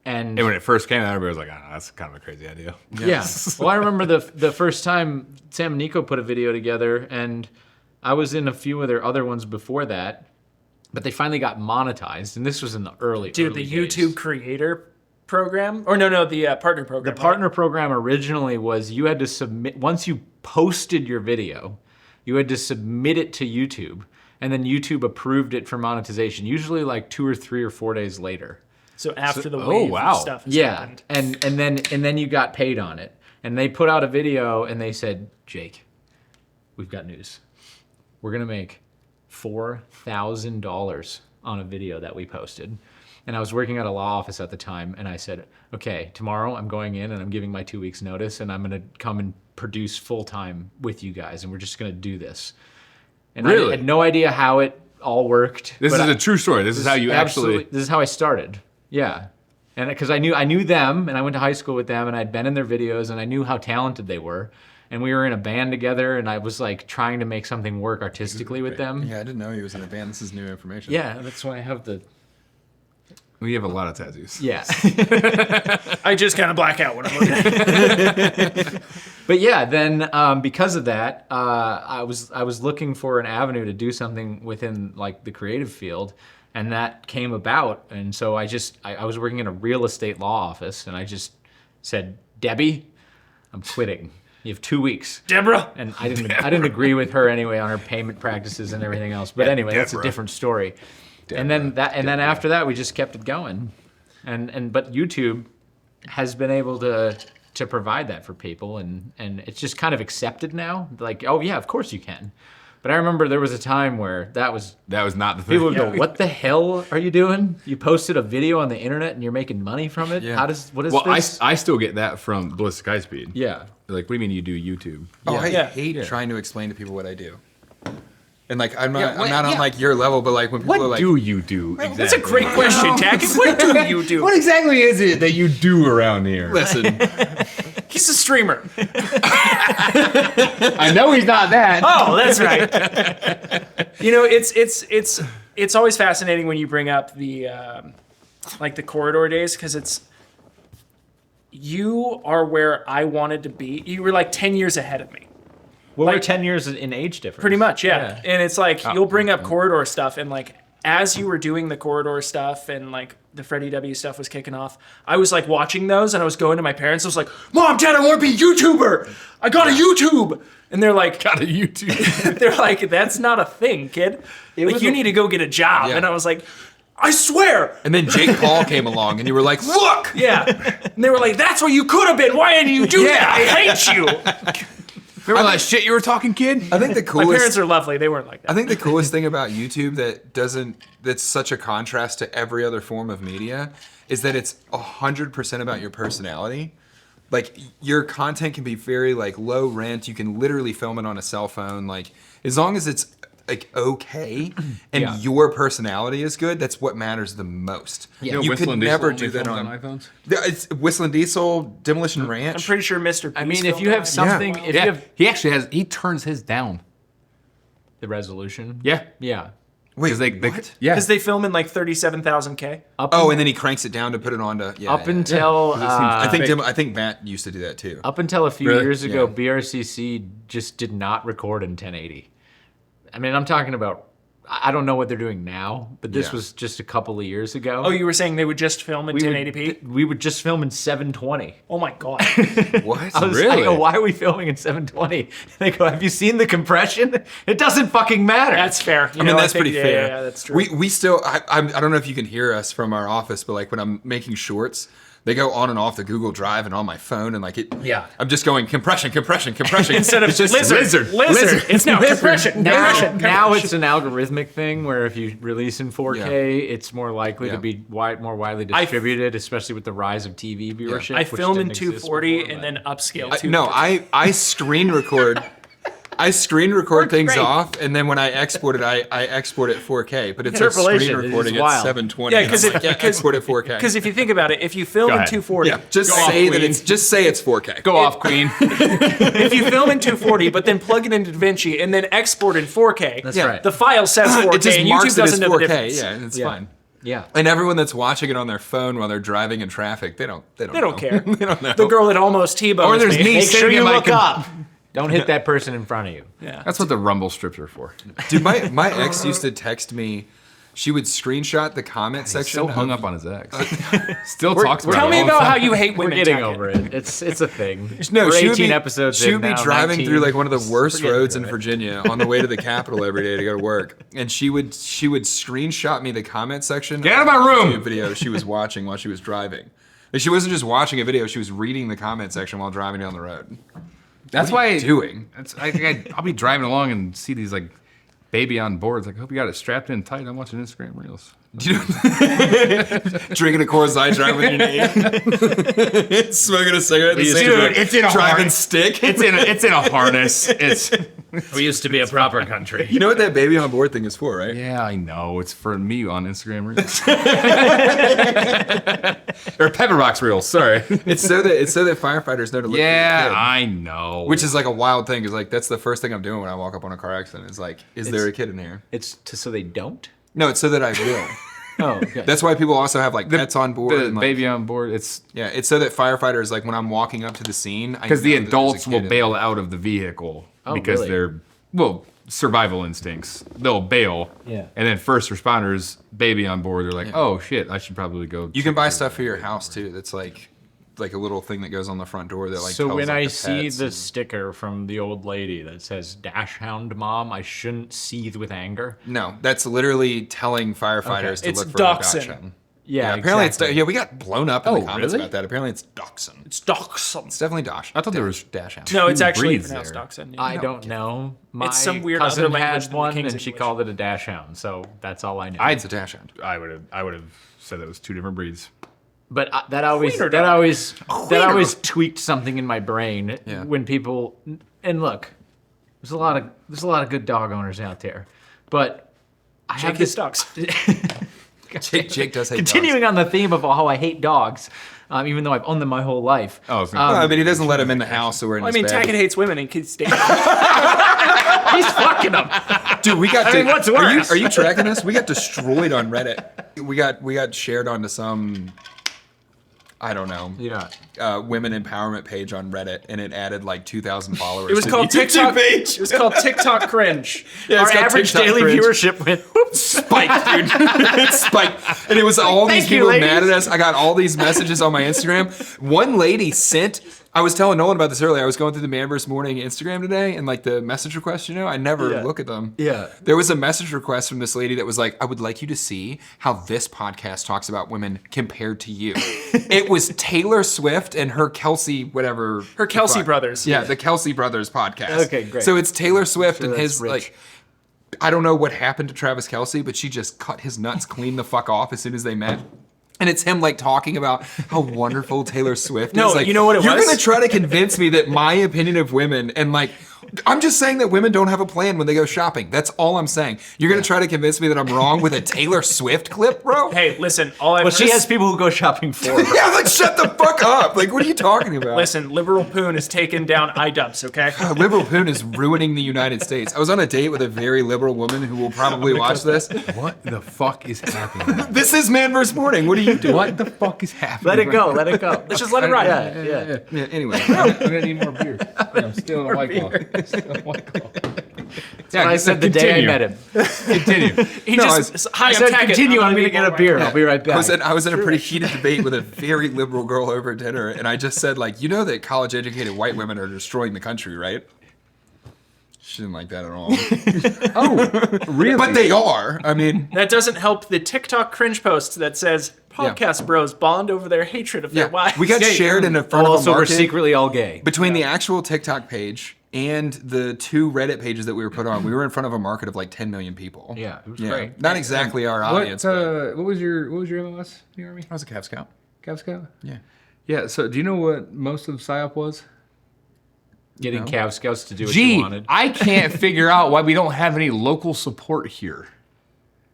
And when it first came out, everybody was like, oh, that's kind of a crazy idea. Yeah. Well, I remember the first time Sam and Nico put a video together, and I was in a few of their other ones before that, but they finally got monetized, and this was in the early the days. YouTube creator program? Or no, the partner program. The partner program originally was you had to submit, once you posted your video, you had to submit it to YouTube, and then YouTube approved it for monetization, usually like 2 or 3 or 4 days later. So after the wave of stuff has happened. And then you got paid on it. And they put out a video and they said, Jake, we've got news. We're gonna make $4,000 on a video that we posted. And I was working at a law office at the time, and I said, okay, tomorrow I'm going in and I'm giving my 2 weeks notice, and I'm gonna come and produce full time with you guys, and we're just gonna do this. And really? I had no idea how it all worked. This is a true story. This is how you actually. This is how I started. Yeah. And because I knew them, and I went to high school with them, and I'd been in their videos, and I knew how talented they were. And we were in a band together, and I was like trying to make something work artistically with them. Yeah, I didn't know he was in a band. This is new information. Yeah, that's why I have the. We have a lot of tattoos. Yeah. I just kind of black out when I'm looking at it. But yeah, then because of that, I was looking for an avenue to do something within like the creative field, and that came about. And so I was working in a real estate law office, and I just said, Debbie, I'm quitting. You have 2 weeks. Deborah. And I didn't agree with her anyway on her payment practices and everything else. But anyway, that's a different story. And then after that, we just kept it going. But YouTube has been able to provide that for people, and it's just kind of accepted now. Like, oh yeah, of course you can. But I remember there was a time where that was not the thing. People would go, "What the hell are you doing? You posted a video on the internet and you're making money from it? Yeah. What is this?" I still get that from Ballistic High-Speed. Yeah. Like, what do you mean you do YouTube? Oh, I Yeah. hate trying to explain to people what I do. And like, I'm not on like your level, but like when people are What like, do you do exactly? That's a great question, Tackett. What do you do? What exactly is it that you do around here? listen, He's a streamer. I know he's not that. Oh, that's right. You know, it's always fascinating when you bring up the like the corridor days, because you are where I wanted to be. You were like 10 years ahead of me. Well, like- we're 10 years in age difference. Pretty much, yeah. And it's like you'll bring up corridor stuff, and like as you were doing the corridor stuff and like the Freddie W stuff was kicking off, I was like watching those, and I was going to my parents. I was like, "Mom, Dad, I want to be a YouTuber. I got a YouTube." And they're like, Got a YouTube. they're like, "That's not a thing, kid. Like, you need to go get a job." Yeah. And I was like, "I swear." and then Jake Paul came along, and you were like, look. Yeah. And they were like, "That's what you could have been. Why didn't you do that? I hate you." Remember all that shit you were talking, kid? I think the My coolest. parents are lovely. They weren't like that. I think the coolest thing about YouTube that's such a contrast to every other form of media is that it's 100% about your personality. Like, your content can be very like low rent. You can literally film it on a cell phone. Like, as long as it's like okay and your personality is good, that's what matters the most. You know, You Whistle could and Diesel never only do that films on iPhones. It's Whistle and Diesel, Demolition Ranch. I'm pretty sure Mr. Beast I mean, if filmed you have that. something, if you Yeah, have he actually he turns his down. the resolution. Yeah. Yeah. Wait, They what? yeah. Because they film in like 37,000K. Oh, and then he cranks it down to put it onto. Yeah, Up yeah. until I think fake. I think Matt used to do that too. up until a few Really? years ago, Yeah. BRCC just did not record in 1080. I mean, I'm talking about I don't know what they're doing now, but this Yeah. was just a couple of years ago. Oh, you were saying they would just film in 1080p? We would just film in 720. Oh my god. What? I go, why are we filming in 720? They go, have you seen the compression? It doesn't fucking matter. That's fair. I mean, that's pretty fair. Yeah, that's true. We still, I don't know if you can hear us from our office, but like when I'm making shorts, they go on and off the Google Drive and on my phone, and like it. Yeah. I'm just going compression. Instead of it's just lizard. It's now compression. Now it's an algorithmic thing where if you release in 4K, it's more likely Yeah. to be more widely distributed, especially with the rise of TV viewership. I which film in didn't exist 240 before, and but- then upscale to No, I screen record. I screen record things great. off, and then when I export it, I export it 4K. But it's a Interpolation screen is recording at wild. 720. Yeah, and 'cause I'm like, export it 4K. Because if you think about it, if you film Go in ahead. 240, yeah, just Go say off, that Queen. it's 4K. Go off, Queen. if you film in 240, but then plug it into DaVinci and then export in 4K, That's Yeah. right. the file says 4K, It just and marks YouTube it as doesn't know the 4K. difference. Yeah, and it's Yeah. fine. Yeah. And everyone that's watching it on their phone while they're driving in traffic, they don't They don't know. care. They don't know. The girl that almost T-boned Or there's me. me Make sure sitting you in my look up. Don't hit that person in front of you. Yeah. That's what the rumble strips are for. Dude, my ex used to text me. She would screenshot the comment He's section. so hung of- up on his ex. Still talks about Tell it me all the about time. how you hate We're women. getting Tackett. over it. It's a thing. No, We're she 18 would be, episodes She in would be now, driving 19. through like one of the worst getting roads through in it. Virginia on the way to the Capitol every day to go to work, and she would screenshot me the comment section. Get out of my room! A video she was watching while she was driving. Like, she wasn't just watching a video; she was reading the comment section while driving down the road. That's What are why you doing? I think I'll be driving along and see these like baby on boards. Like, I hope you got it strapped in tight. I'm watching Instagram reels. You know, drinking a Coors Light, driving with your name, smoking a cigarette, at the same Dude, time, it's in a driving harness. stick. It's in a harness. It's We used to be a proper country. You know what that baby on board thing is for, right? yeah, I know. It's for me on Instagram reels. Or Pepperbox reels. Sorry. It's so that firefighters know to look for Yeah, your kid. I know. Which is like a wild thing, because like that's the first thing I'm doing when I walk up on a car accident. Is like, is there a kid in here? It's so they don't? No, it's so that I will. Oh, okay. That's why people also have like pets on board. the and, like, baby on board. It's Yeah, it's so that firefighters, like when I'm walking up to the scene, because the I know that there's a adults kid will in bail out of the vehicle Oh, because really? they're survival instincts. They'll bail. Yeah. And then first responders, baby on board, they're like, oh shit, I should probably go. You can buy stuff for your house too. That's like a little thing that goes on the front door that like. So tells, when like, I the see pets the and- sticker from the old lady that says "Dash Hound Mom," I shouldn't seethe with anger. No, that's literally telling firefighters to It's look for dachshund. a dachshund. Yeah, apparently exactly. it's we got blown up in the Oh, comments really? about that. Apparently it's dachshund. It's dachshund. It's definitely dash. I thought there was dash hound. No, it's Two actually breeds pronounced there. dachshund. I don't know. My It's some weird cousin other language had than the one, King's and she English. called it a dash hound. So that's all I know. It's a dash hound. I would have said that was two different breeds. But that always Wiener that dog. always that always tweaked something in my brain Yeah. when people and look, there's a lot of good dog owners out there, but I Jake have his this dogs. Jake does hate continuing on the theme of how I hate dogs, even though I've owned them my whole life. Oh, it's dogs. I mean, he doesn't let him in the house or in I his mean, bed. Tackett hates women and kids stay. He's fucking them. Dude, we got. I mean, what's worse? Are you tracking this? We got destroyed on Reddit. We got shared onto some, I don't know, Yeah. women empowerment page on Reddit, and it added like 2,000 followers. It was to called the YouTube TikTok. page. It was called TikTok cringe. Yeah, Our it's got average TikTok daily cringe. viewership went boop. Spiked, dude. It spiked. And it was all these Thank you, people ladies. mad at us. I got all these messages on my Instagram. One lady sent, I was telling Nolan about this earlier. I was going through the Man vs. Morning Instagram today, and like the message requests, I never Yeah. look at them. Yeah. There was a message request from this lady that was like, I would like you to see how this podcast talks about women compared to you. It was Taylor Swift and her Kelsey, whatever. Her Kelsey fuck. brothers. Yeah, the Kelsey brothers podcast. Okay, great. So it's Taylor Swift Sure, and that's his rich. like. I don't know what happened to Travis Kelsey, but she just cut his nuts clean the fuck off as soon as they met. And it's him like talking about how wonderful Taylor Swift No, is. Like, you know what it You're was? gonna try to convince me that my opinion of women and like, I'm just saying that women don't have a plan when they go shopping. That's all I'm saying. You're gonna try to convince me that I'm wrong with a Taylor Swift clip, bro? Hey, listen. All I've Well, she heard- has people who go shopping for her. Yeah, like shut the fuck up. Like, what are you talking about? Listen, liberal poon has taken down iDubbbz. Okay. Liberal poon is ruining the United States. I was on a date with a very liberal woman who will probably watch this. What the fuck is happening? This is Man vs. Morning. What are you doing? What the fuck is happening? Let it go. Let it go. Let's just let it ride. Yeah. Yeah, anyway. I'm gonna need more beer. I'm still in a white claw. Still in a white claw. what I said the day I met him. Continue. He No, just, hi, I I'm said, Tackett. continue, I'm gonna going to get a beer. I'll be right back. I was in a pretty heated debate with a very liberal girl over dinner, and I just said, like, you know that college-educated white women are destroying the country, right? She didn't like that at all. Oh, really? But they are. I mean, That doesn't help the TikTok cringe post that says podcast bros bond over their hatred of their wives. we got shared in front of a Also, we're market secretly all gay. between the actual TikTok page and the 2 Reddit pages that we were put on. We were in front of a market of like 10 million people. Yeah, it was great. Not exactly our audience. But What was your MLS in the Army? I was a Cav Scout. Cav Scout? Yeah. Yeah, so do you know what most of PSYOP was? Getting Cav Scouts to do what you wanted. I can't figure out why we don't have any local support here.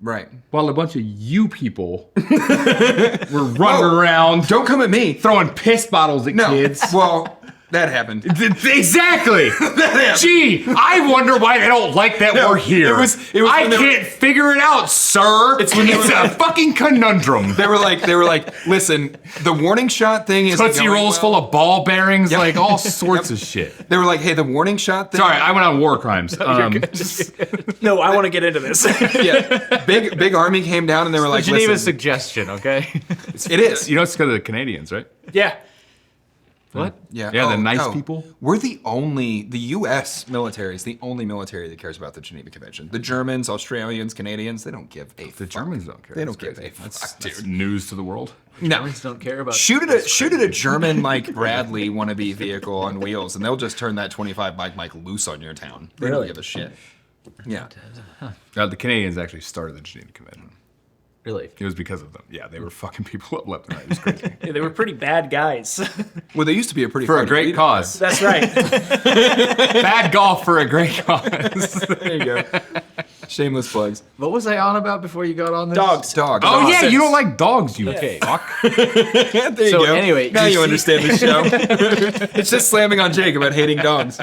Right. While a bunch of you people were running around Don't come at me. throwing piss bottles at No. kids. Well, that happened. Exactly. Gee, I wonder why they don't like that we're here. it was I when they were- can't figure it out, sir. It's a fucking conundrum. They were like, listen, the warning shot thing is Tootsie Rolls full of ball bearings, like all sorts of shit. They were like, hey, the warning shot thing. Sorry, I went on war crimes. No, I want to get into this. Yeah. Big army came down and they were like, Geneva listen, suggestion, okay? it is. You know it's because of the Canadians, right? Yeah. What? Yeah. Yeah, the nice people. We're the U.S. military is the only military that cares about the Geneva Convention. The Germans, Australians, Canadians, they don't give a fuck. The Germans don't care. They don't That's give a crazy. fuck, That's dude. news to the world. No. Germans don't care about Shoot at a German like Bradley wannabe vehicle on wheels, and they'll just turn that 25 Mike loose on your town. They don't Really? give a shit. Yeah. The Canadians actually started the Geneva Convention. Really? It was because of them. Yeah, they were fucking people up left and right. It was crazy. Yeah, they were pretty bad guys. Well, they used to be a pretty For a funny great leader. cause. That's right. Bad golf for a great cause. There you go. Shameless plugs. What was I on about before you got on this? Dogs. Dogs. Oh yeah, Dogs. you don't like dogs, you Okay. fuck. There you So go. anyway, now you you see- understand the show. It's just slamming on Jake about hating dogs.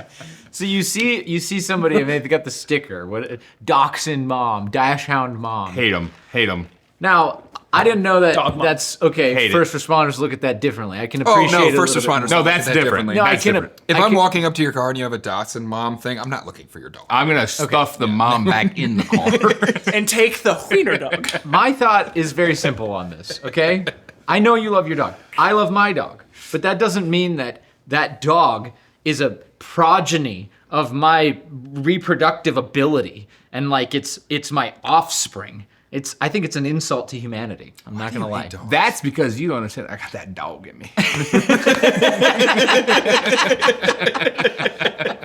So you see somebody and they've got the sticker, what Dachshund Mom, Dash Hound Mom. Hate them. Now, I didn't know that Dog mom. that's okay. Hate it. First responders look at that differently. I can Oh appreciate no, it a first little bit responders. No, look at that's that different. differently. No, I That's can. different. If I I'm can- walking up to your car and you have a Dachshund mom thing, I'm not looking for your dog. I'm gonna stuff the mom back in the car. And take the wiener dog. My thought is very simple on this, okay? I know you love your dog. I love my dog. But that doesn't mean that that dog is a progeny of my reproductive ability and like it's my offspring. I think it's an insult to humanity. I'm not gonna lie. That's because you don't understand. I got that dog in me.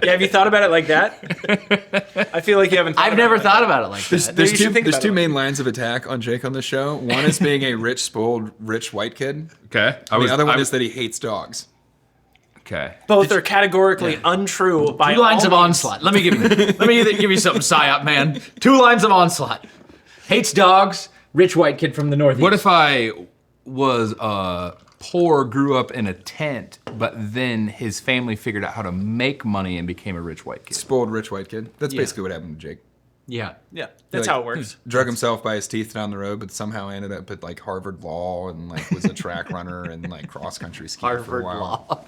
Yeah, have you thought about it like that? I feel like you haven't. I've never thought about it like that. There's you should think there's about two it. main lines of attack on Jake on the show. One is being a rich, spoiled, rich white kid. Okay. The other one is that he hates dogs. Okay. Both are categorically untrue by 2 lines all of means. onslaught. Let me give you something, psyop man. 2 lines of onslaught. Hates dogs. Rich white kid from the northeast. What if I was poor, grew up in a tent, but then his family figured out how to make money and became a rich white kid? Spoiled, rich white kid. That's basically what happened to Jake. Yeah. Yeah, that's Like, how it works. Drug himself by his teeth down the road, but somehow ended up at like Harvard Law and like was a track runner and like cross country skier for a Harvard while. Law.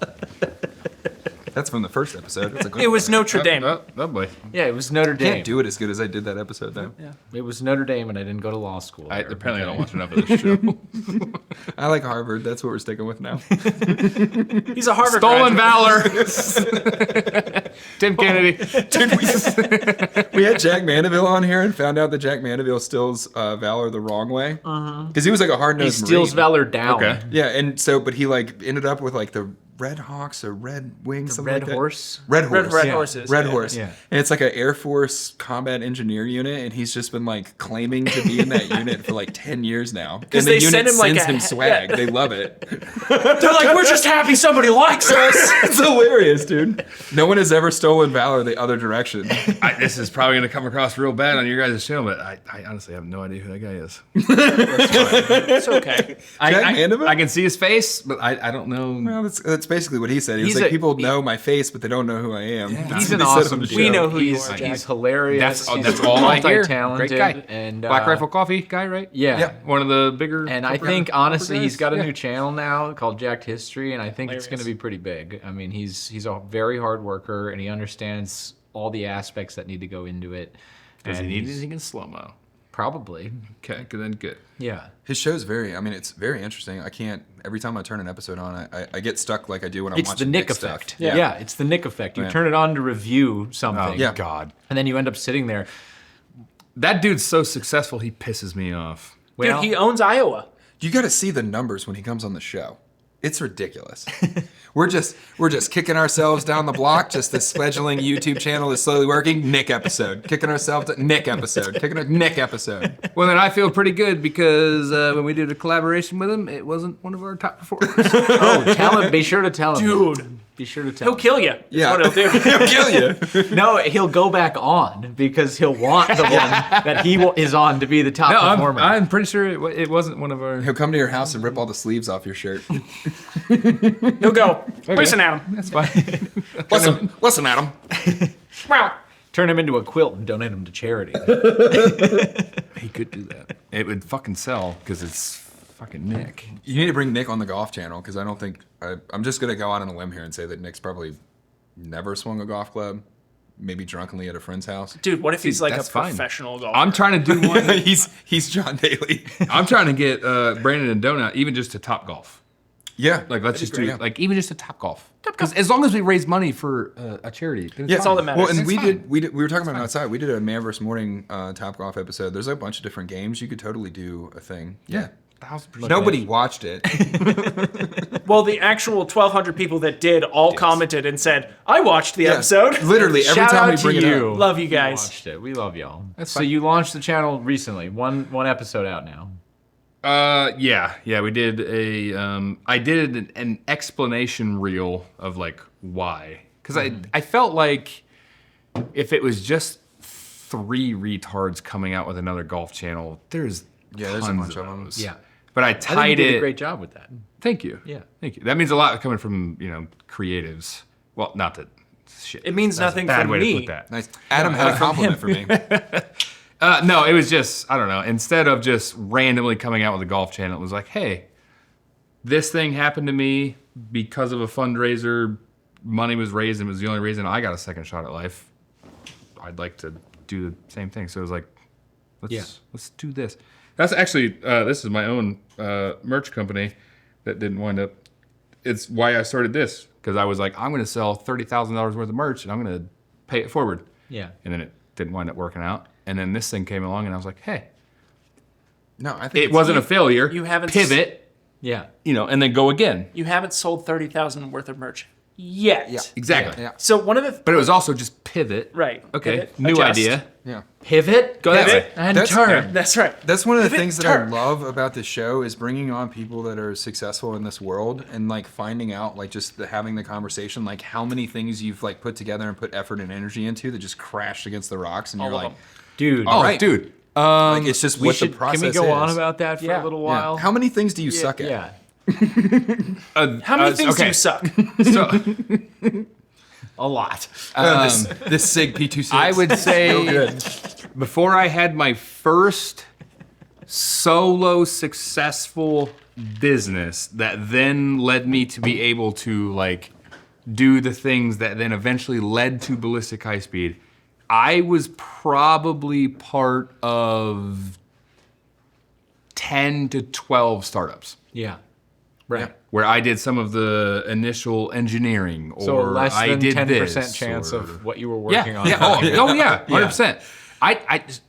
That's from the first episode. That's a good It was one. Notre Dame. Oh, boy. Yeah, it was Notre Dame. Can't do it as good as I did that episode though. Yeah. It was Notre Dame, and I didn't go to law school. there, Apparently I don't okay? watch enough of this show. I like Harvard. That's what we're sticking with now. He's a Harvard Stolen graduate. valor. Tim Kennedy. We had Jack Mandeville on here and found out that Jack Mandeville steals Valor the wrong way. Because he was like a He hard-nosed steals Marine. Valor down. Okay. Yeah, and so, but he like ended up with like the Red Hawks or Red Wings, something Red like that. Horse? Red Horse. Red yeah. Horses, Red yeah. Horse. Yeah. And it's like an Air Force combat engineer unit, and he's just been like claiming to be in that unit for like 10 years now. And they the unit send him, like, sends a- him swag. yeah. They love it. They're like, we're just happy somebody likes us. It's hilarious, dude. No one has ever stolen Valor the other direction. This is probably going to come across real bad on your guys' channel, but I honestly have no idea who that guy is. It's okay. Jack Mandeville? I can see his face, but I don't know. Well, that's basically what he said. He was He's like, a- people know my face, but they don't know who I am. That's He's what an he said awesome on the dude. We show. know who you he's, are, Jack. He's hilarious. That's all I hear. Multi-talented. Great guy. And, Black Rifle Coffee guy, right? Yeah. Yeah. One of the bigger. And I corporate- think, honestly, corporate he's got a guys? new channel now called Jacked History, and I think it's going to be pretty big. I mean, he's a very hard worker, and he understands all the aspects that need to go into it. Does he And need he's- anything in slow-mo? Probably. Okay, then good. Yeah. His show's it's very interesting. I can't, every time I turn an episode on, I get stuck like I do when I'm It's the watching Nick Nick stuff. effect. Yeah, it's the Nick effect. You Yeah. turn it on to review something. Yeah. God. And then you end up sitting there. That dude's so successful, he pisses me off. Dude, he owns Iowa. You got to see the numbers when he comes on the show. It's ridiculous. we're just kicking ourselves down the block. Just this fledgling YouTube channel is slowly working. Nick episode. Kicking ourselves. Nick episode. Kicking a Nick episode. Well, then I feel pretty good because when we did a collaboration with him, it wasn't one of our top performers. Oh, tell him. Be sure to tell him. Dude. Be sure to tell He'll him. kill you. Yeah. That's what he'll do. He'll kill you. No, he'll go back on because he'll want the one that he is on to be the top No, performer. I'm pretty sure it wasn't one of our. He'll come to your house and rip all the sleeves off your shirt. He'll go. Listen at him. That's fine. Listen, Adam. Wow. Turn him into a quilt and donate him to charity. He could do that. It would fucking sell because it's fucking Nick. You need to bring Nick on the golf channel because I don't think I'm just gonna go out on a limb here and say that Nick's probably never swung a golf club, maybe drunkenly at a friend's house. Dude, what if he's like a that's fine. professional golfer? I'm trying to do one. he's John Daly. I'm trying to get Brandon and Donut even just to Top Golf. Yeah, Like let's just do great. like even just to Top Golf. Because as long as we raise money for a charity, then it's Yeah, That's all that fine. matters. Well, and It's we were talking about it outside. We did a Man vs. Morning Top Golf episode. There's a bunch of different games. You could totally do a thing. Yeah. 1000%. Nobody watched it. Well, the actual 1,200 people that did all commented and said, I watched the episode. Literally every Shout time out we to bring it you. up. Love you We guys. watched it. We love y'all. So fine. you launched the channel recently. One episode out now. Yeah, we did I did an explanation reel of like why, because I felt like if it was just 3 retards coming out with another golf channel, there's There's a tons bunch of them. Yeah. But I I think you tied did it. a great job with that. Thank you. Yeah. Thank you. That means a lot coming from creatives. Well, not that shit. It means That's nothing a bad from way me. to put that. Nice. Adam had a compliment for me. No, it was just, I don't know. Instead of just randomly coming out with a golf channel, it was like, hey, this thing happened to me because of a fundraiser. Money was raised and it was the only reason I got a second shot at life. I'd like to do the same thing. So it was like, let's do this. That's actually, this is my own merch company that didn't wind up. It's why I started this. Because I was like, I'm going to sell $30,000 worth of merch and I'm going to pay it forward. Yeah. And then it didn't wind up working out. And then this thing came along and I was like, hey, No, I think it it's- wasn't a failure. you haven't pivot, Yeah. and then go again. You haven't sold 30,000 worth of merch yet. Yeah. Exactly. Yeah. So one of the But it was also just pivot. right. Okay. pivot, New adjust. idea. Yeah. Pivot. Go that Pivot. way. And That's- turn. That's right. That's one of the Pivot, things that turn. I love about this show is bringing on people that are successful in this world and like finding out like just having the conversation like how many things you've like put together and put effort and energy into that just crashed against the rocks and All you're of like, them. Dude. Oh, right. dude. like it's just we what should, the process can we go is. on about that for Yeah. a little Yeah. while? How many things do you suck at? Yeah. How many things do okay. you suck? So A lot. This SIG P26. I would say before I had my first solo successful business that then led me to be able to like do the things that then eventually led to Ballistic High-Speed, I was probably part of 10 to 12 startups. Yeah. Right. Where I did some of the initial engineering, or So less I than did 10% this, chance or- of what you were yeah, working on. yeah, oh yeah, 100%.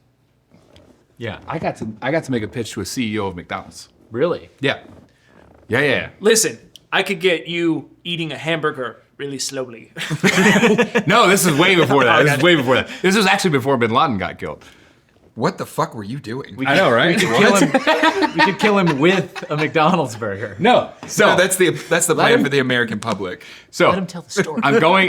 Yeah. I got to make a pitch to a CEO of McDonald's. Really? Yeah. Listen, I could get you eating a hamburger really slowly. No, this is way before that. This is way before that. This was actually before Bin Laden got killed. What the fuck were you doing? I know, right? We could kill him with a McDonald's burger. No, so No, that's the plan for the American public. so Let him tell the story.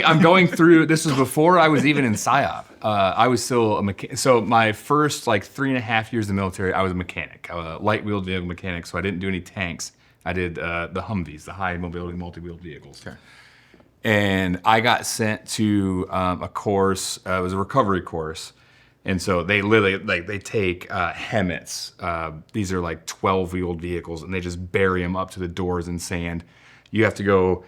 I'm going through. This was before I was even in PSYOP. I was still a mechanic. So my first like 3.5 years in the military, I was a mechanic, light wheeled vehicle mechanic. So I didn't do any tanks. I did the Humvees, the high mobility multi-wheeled vehicles. Okay. And I got sent to a course. It was a recovery course. And so they literally, like, they take Hemmets. These are like 12-wheeled vehicles, and they just bury them up to the doors in sand. You have to go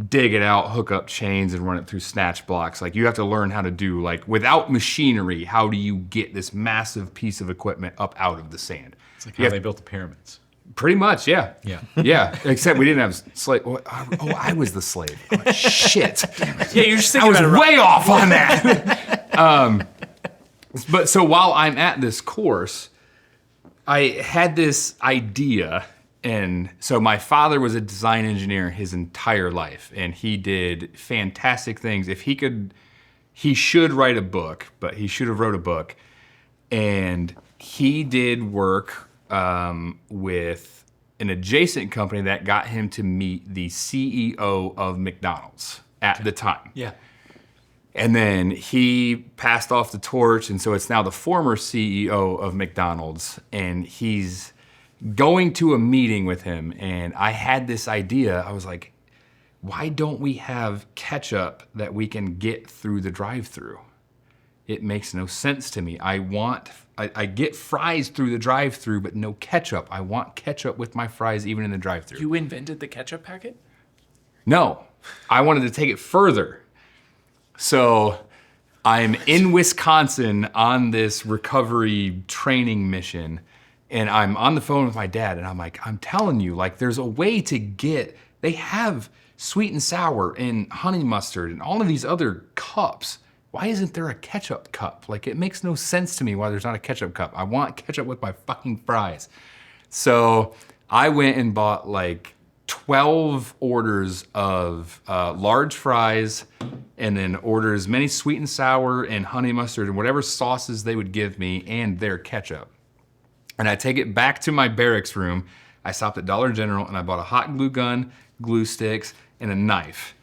dig it out, hook up chains, and run it through snatch blocks. Like, you have to learn how to do, like, without machinery, how do you get this massive piece of equipment up out of the sand? It's like how they built the pyramids. Pretty much, yeah. Yeah. Yeah, except we didn't have slave. Oh, I was the slave. Oh, shit. Yeah, you're just I thinking was about it. way off on that. But so while I'm at this course, I had this idea. And so my father was a design engineer his entire life, and he did fantastic things. If he could, he should write a book, but he should have wrote a book. And he did work with an adjacent company that got him to meet the CEO of McDonald's at the time. Yeah. And then he passed off the torch, and so it's now the former CEO of McDonald's, and he's going to a meeting with him, and I had this idea. I was like, why don't we have ketchup that we can get through the drive-thru? It makes no sense to me. I get fries through the drive-thru, but no ketchup. I want ketchup with my fries even in the drive-thru. You invented the ketchup packet? No, I wanted to take it further. So I'm in Wisconsin on this recovery training mission, and I'm on the phone with my dad, and I'm like, I'm telling you, like, there's a way to get, they have sweet and sour and honey mustard and all of these other cups. Why isn't there a ketchup cup? Like, it makes no sense to me why there's not a ketchup cup. I want ketchup with my fucking fries. So I went and bought like 12 orders of large fries, and then ordered as many sweet and sour and honey mustard and whatever sauces they would give me and their ketchup. And I take it back to my barracks room. I stopped at Dollar General and I bought a hot glue gun, glue sticks, and a knife.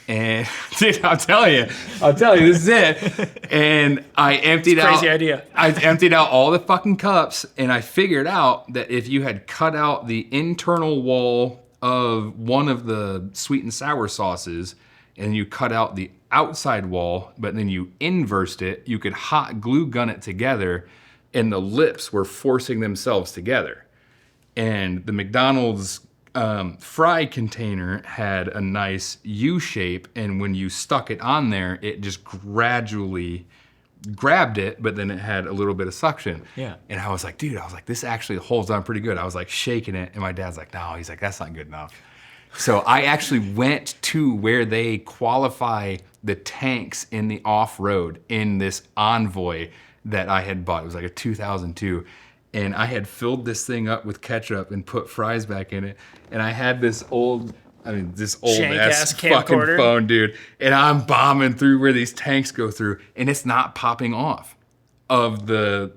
And dude, I'll tell you, this is it. And I emptied out. Crazy idea. I emptied out all the fucking cups, and I figured out that if you had cut out the internal wall of one of the sweet and sour sauces, and you cut out the outside wall, but then you inversed it, you could hot glue gun it together, and the lips were forcing themselves together. And the McDonald's fry container had a nice U shape, and when you stuck it on there, it just gradually grabbed it, but then it had a little bit of suction. Yeah. And I was like, dude, this actually holds on pretty good. I was like shaking it, and my dad's like, no, he's like, that's not good enough. So I actually went to where they qualify the tanks in the off-road in this Envoy that I had bought. It was like a 2002. And I had filled this thing up with ketchup and put fries back in it. And I had this old Shank-ass fucking camcorder. phone, dude. And I'm bombing through where these tanks go through, and it's not popping off of the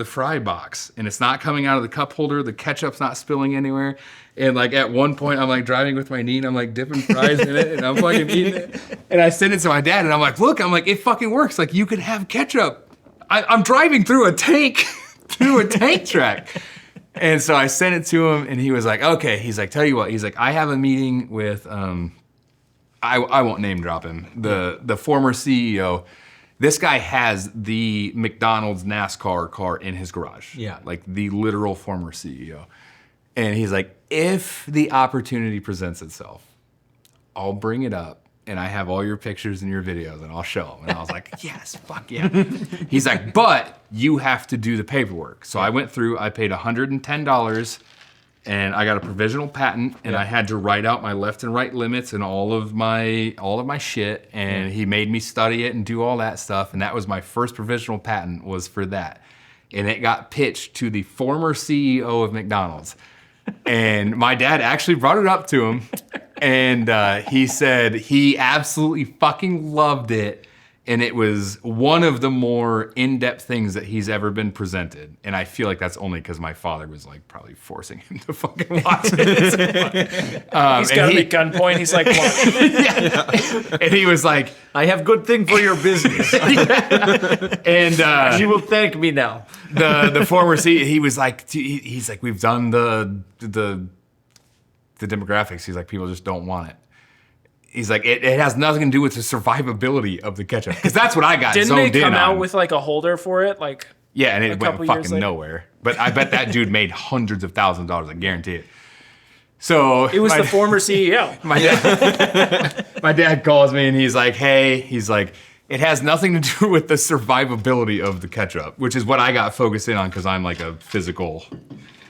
fry box. And it's not coming out of the cup holder. The ketchup's not spilling anywhere. And like at one point, I'm like driving with my knee, and I'm like dipping fries in it, and I'm fucking eating it. And I send it to my dad, and I'm like, look, it fucking works. Like, you could have ketchup. I'm driving through a tank, track. And so I sent it to him, and he was like, okay. He's like, tell you what. He's like, I have a meeting with, I won't name drop him, the former CEO. This guy has the McDonald's NASCAR car in his garage. Yeah. Like the literal former CEO. And he's like, if the opportunity presents itself, I'll bring it up, and I have all your pictures and your videos, and I'll show them. And I was like, yes, fuck yeah. He's like, but you have to do the paperwork. So I went through, I paid $110, and I got a provisional patent, and I had to write out my left and right limits and all of my shit, and he made me study it and do all that stuff, and that was my first provisional patent was for that. And it got pitched to the former CEO of McDonald's. And my dad actually brought it up to him, and he said he absolutely fucking loved it, and it was one of the more in-depth things that he's ever been presented. And I feel like that's only because my father was like probably forcing him to fucking watch it. He's got him at gunpoint. He's like, what? And he was like, I have good thing for your business. and You will thank me now. the former CEO, he was like, he's like, we've done the demographics. He's like, people just don't want it. He's like, it has nothing to do with the survivability of the ketchup, because that's what I got. Didn't they come out with like a holder for it? Like, yeah, and it went couple years fucking later? nowhere. But I bet that dude made hundreds of thousands of dollars. I guarantee it. So It was the former CEO. my dad calls me and he's like, hey, it has nothing to do with the survivability of the ketchup, which is what I got focused in on because I'm like a physical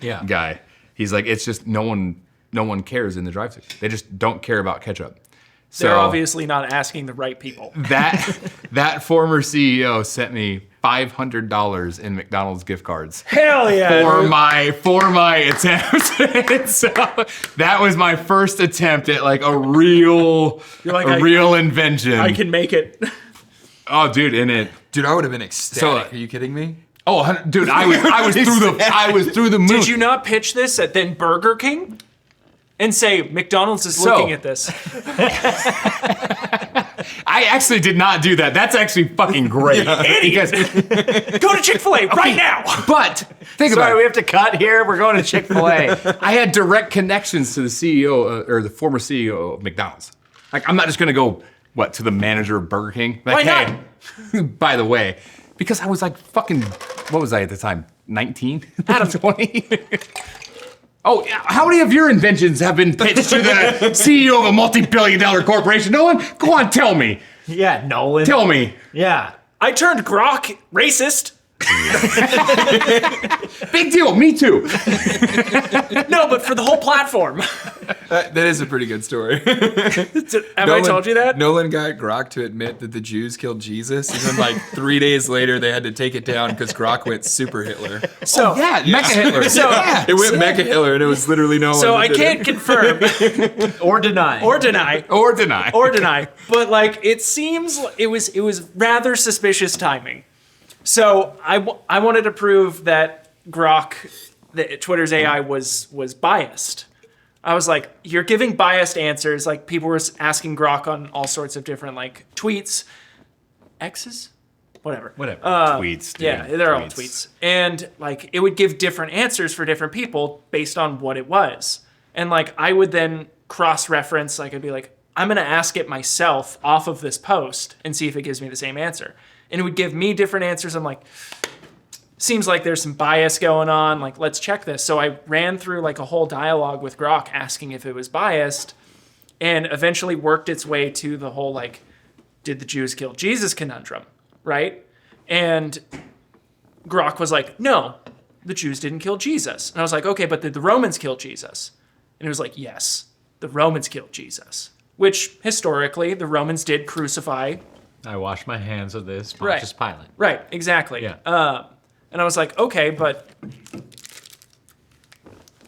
guy. He's like, it's just no one cares in the drive-thru. They just don't care about ketchup. They're So obviously not asking the right people. that former CEO sent me $500 in McDonald's gift cards. Hell yeah. For my attempt. And so that was my first attempt at like a real invention. I can make it. Oh, dude, Dude, I would have been ecstatic. Are you kidding me? Oh, dude, I was through the moon. Did you not pitch this at then Burger King? And say, McDonald's is looking at this. I actually did not do that. That's actually fucking great. Because Go to Chick-fil-A right now. But think about Sorry, it. we have to cut here. We're going to Chick-fil-A. I had direct connections to the CEO or the former CEO of McDonald's. Like, I'm not just gonna go to the manager of Burger King. Like, Why hey, by the way, because I was like fucking, what was I at the time? 19? Out of 20? Oh, how many of your inventions have been pitched to the CEO of a multi-billion-dollar corporation? Nolan, go on, tell me. Yeah, Nolan. Tell me. Yeah. I turned Grok racist. Big deal, me too. No, but for the whole platform. That is a pretty good story. Have I told you that? Nolan got Grok to admit that the Jews killed Jesus, and then like 3 days later they had to take it down because Grok went super Hitler. So Yeah, Mecha Hitler. So, It went Mecha Hitler, and it was literally Nolan. so that I did can't it. confirm Or deny. or deny. Or deny. Or deny. But like it seems it was rather suspicious timing. So I wanted to prove that Grok, that Twitter's AI was biased. I was like, you're giving biased answers. Like people were asking Grok on all sorts of different like tweets, X's, whatever. Tweets, dude. Yeah, they're all tweets. And like it would give different answers for different people based on what it was. And like I would then cross-reference, like I'd be like, I'm gonna ask it myself off of this post and see if it gives me the same answer. And it would give me different answers. I'm like, seems like there's some bias going on. Like, let's check this. So I ran through like a whole dialogue with Grok asking if it was biased and eventually worked its way to the whole like, did the Jews kill Jesus conundrum, right? And Grok was like, no, the Jews didn't kill Jesus. And I was like, okay, but did the Romans kill Jesus? And it was like, yes, the Romans killed Jesus, which historically the Romans did crucify. I wash my hands of this. Pontius Pilate. Right, exactly. Yeah. And I was like, okay, but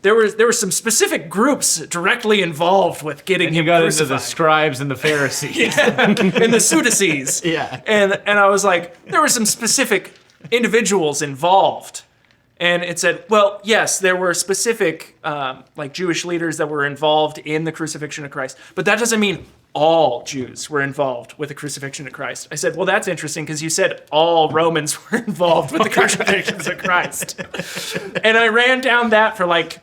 there were some specific groups directly involved with getting And him you got into crucified. the scribes and the Pharisees. And the Sadducees. Yeah. And I was like, there were some specific individuals involved. And it said, well, yes, there were specific like Jewish leaders that were involved in the crucifixion of Christ, but that doesn't mean all Jews were involved with the crucifixion of Christ. I said, well, that's interesting because you said all Romans were involved with the crucifixions of Christ. And I ran down that for like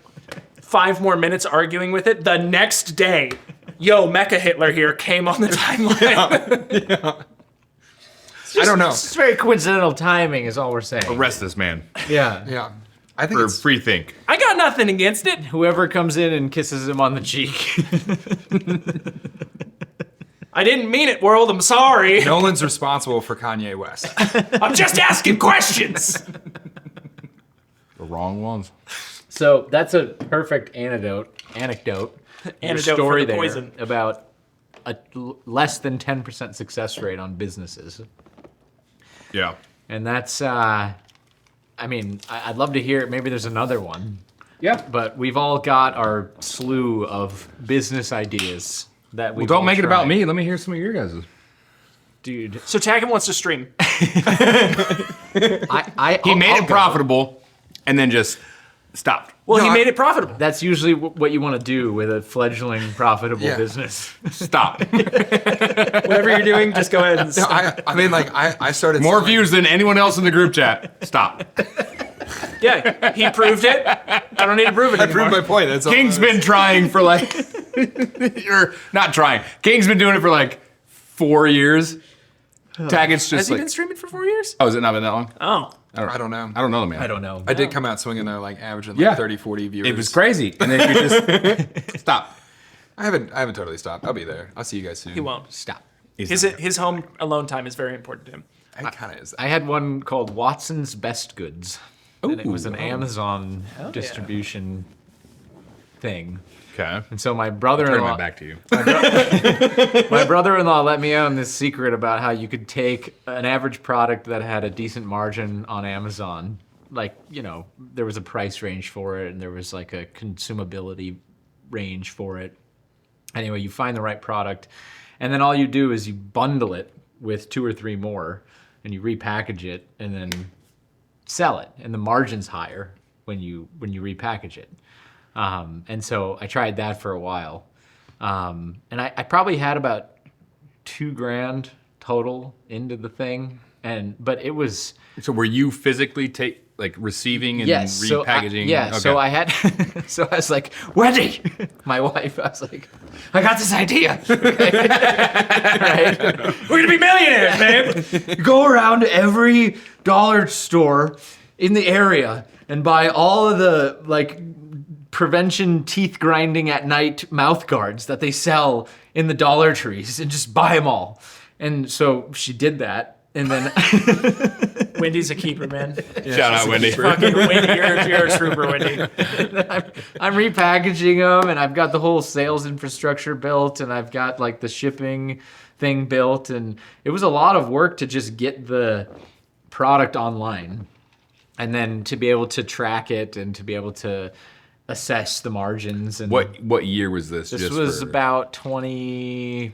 5 more minutes arguing with it. The next day, Mecha Hitler here came on the timeline. Yeah. I don't know. It's very coincidental timing is all we're saying. Arrest this man Yeah. Yeah. I think for it's free think. I got nothing against it. Whoever comes in and kisses him on the cheek. I didn't mean it, world. I'm sorry. Nolan's responsible for Kanye West. I'm just asking questions. The wrong ones. So that's a perfect anecdote. Your Antidote story for the there poison. about a less than 10% success rate on businesses. Yeah. And that's, I mean, I'd love to hear, maybe there's another one. Yeah. But we've all got our slew of business ideas that we Well, don't make it about me. Let me hear some of your guys'. Dude, So Tackett wants to stream. He made it profitable and then just stopped. Well, No, he I- made it profitable. That's usually what you want to do with a fledgling profitable Yeah. business. Stop. Whatever you're doing, just go ahead and No, I mean, like, I started More selling- views than anyone else in the group chat. Stop. Yeah, he proved it. I don't need to prove it I anymore. proved my point. That's all. King's been trying for like, or not trying. King's been doing it for like 4 years. Tackett's Has just he like, been streaming for 4 years? oh, has it not been that long? Oh. I don't know. I don't know, man. I don't know. I did come out swinging though, like averaging like Yeah. 30, 40 viewers. It was crazy. And then you just stop. I haven't totally stopped. I'll be there. I'll see you guys soon. He won't. Stop. His home alone time is very important to him. It kind of is. I had one called Watson's Best Goods. And it was an Amazon distribution thing. Okay. And so my Turn brother-in-law... my back to you. My brother-in-law let me in on this secret about how you could take an average product that had a decent margin on Amazon. Like, you know, there was a price range for it and there was like a consumability range for it. Anyway, you find the right product and then all you do is you bundle it with 2 or 3 more and you repackage it and then sell it. And the margin's higher when you repackage it. And so I tried that for a while. And I probably had about $2,000 total into the thing. But it was... So were you physically receiving and repackaging? So I had... so I was like, Wendy, my wife, I was like, I got this idea. Right? We're gonna be millionaires, man. You go around to every dollar store in the area and buy all of the prevention teeth grinding at night mouth guards that they sell in the Dollar Trees and just buy them all. And so she did that. And then Wendy's a keeper, man. Shout out, Wendy. Fucking Wendy, you're a trooper, Wendy. I'm repackaging them and I've got the whole sales infrastructure built and I've got like the shipping thing built. And it was a lot of work to just get the product online and then to be able to track it and to be able to assess the margins. And What year was this? this was about 20.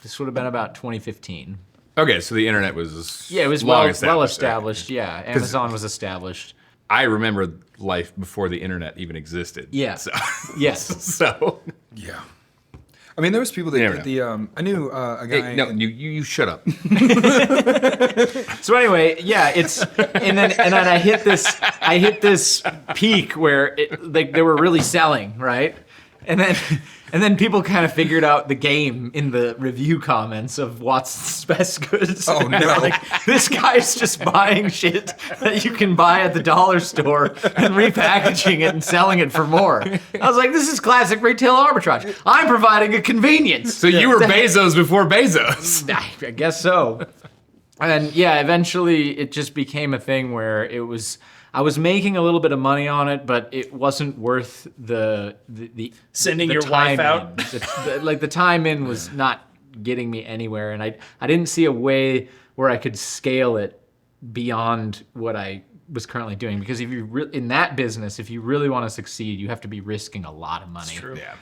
This would have been about 2015. Okay, so the internet was Yeah, it was long well established. Yeah, Amazon was established. I remember life before the internet even existed. Yeah. So, Yes. so Yeah. I mean, there was people that Never did the. I knew a guy. hey, no, you shut up. So anyway, yeah, and then I hit this peak where they were really selling, right? And then people kind of figured out the game in the review comments of Watson's Best Goods. Oh, And they were no. like, this guy's just buying shit that you can buy at the dollar store and repackaging it and selling it for more. I was like, this is classic retail arbitrage. I'm providing a convenience. So you were Bezos before Bezos. I guess so. And yeah, eventually it just became a thing where I was making a little bit of money on it, but it wasn't worth the Sending the your wife time out? in. The time in was not getting me anywhere, and I didn't see a way where I could scale it beyond what I was currently doing. Because if you in that business, if you really want to succeed, you have to be risking a lot of money. True. Yeah.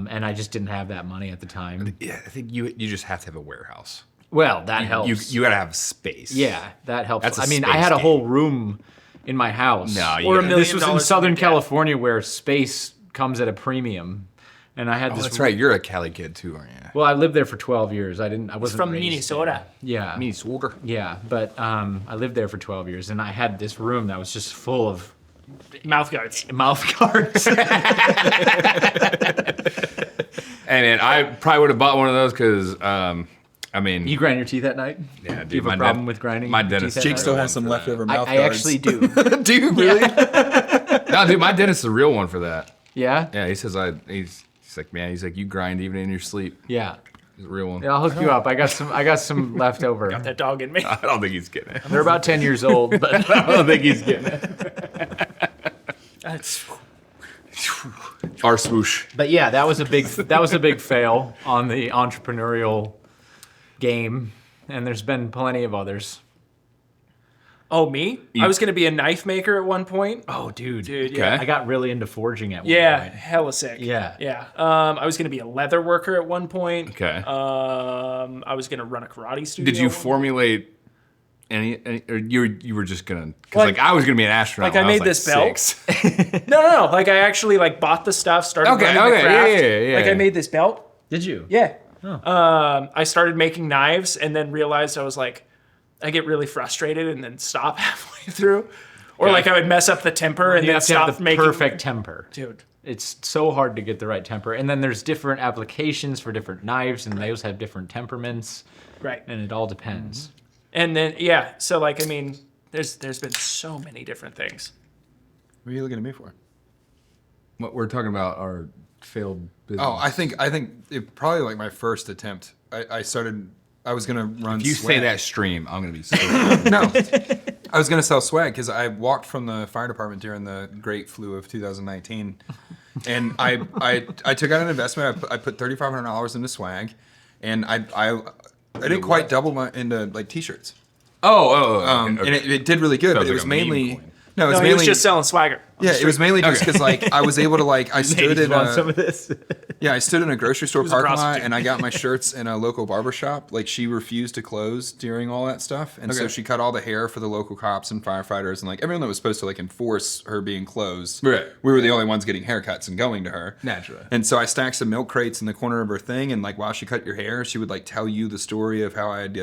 And I just didn't have that money at the time. Yeah, I think you just have to have a warehouse. Well, that helps. You gotta have space. Yeah, that helps. That's a I mean, I space had a game. whole room in my house. No, you Or gotta- $1 million This was in dollars Southern to your dad. California where space comes at a premium. And I had Oh, this. that's right. You're a Cali kid too, aren't you? Well, I lived there for 12 years. I wasn't From raised Minnesota. there. Yeah. Minnesota. Yeah, but I lived there for 12 years and I had this room that was just full of Mouth guards. mouth guards. Hey man, I probably would have bought one of those because, I mean, You grind your teeth at night? yeah, dude, Do you have a problem with grinding My your dentist. teeth at Jake night? still has some leftover mouth I guards. actually do. Do you really? No, dude, my dentist is the real one for that. Yeah? Yeah, he says he's like, man, he's like, you grind even in your sleep. Yeah. He's a real one. Yeah, I'll hook you up. I got some left over. That dog in me. I don't think he's getting it. They're about 10 years old, but I don't think he's getting it. That's Our swoosh. But yeah, that was a big fail on the entrepreneurial game, and there's been plenty of others. Oh, me? I was gonna be a knife maker at one point. Oh, dude, yeah. Okay. I got really into forging at one Yeah, point. hella sick. Yeah. Yeah. I was gonna be a leather worker at one point. Okay. I was gonna run a karate studio. Did you at one formulate any or you were just gonna? Because Like- I was gonna be an astronaut. like, I when made was, this belt. 6. No. Like I actually bought the stuff, started Okay, running the okay, craft. yeah. Like I made this belt. Did you? Yeah. I started making knives and then realized I was like, I get really frustrated and then stop halfway through. Or Yeah. like I would mess up the temper and You then have to have stop the making perfect temper. Dude, It's so hard to get the right temper. And then there's different applications for different knives, and those have different temperaments. Right. And it all depends. And then, so like, I mean, there's been so many different things. What are you looking at me for? What we're talking about our failed business. Oh, I think it probably like my first attempt. I was gonna run. If you swag. say that stream, I'm gonna be so No, I was gonna sell swag because I walked from the fire department during the great flu of 2019, and I took out an investment. I put $3,500 into swag, and I didn't quite double into like t-shirts. okay. And it did really good, Sounds but it like was a meme mainly coin. no, it was No, he mainly was just selling swagger. yeah, it was mainly just because like I was able to like I stood in some of this. I stood in a grocery store a parking lot prostitute. and I got my shirts in a local barber shop. Like she refused to close during all that stuff, and so she cut all the hair for the local cops and firefighters and like everyone that was supposed to like enforce her being closed. Right. We were the only ones getting haircuts and going to her Naturally. And so I stacked some milk crates in the corner of her thing, and like while she cut your hair, she would like tell you the story of how I had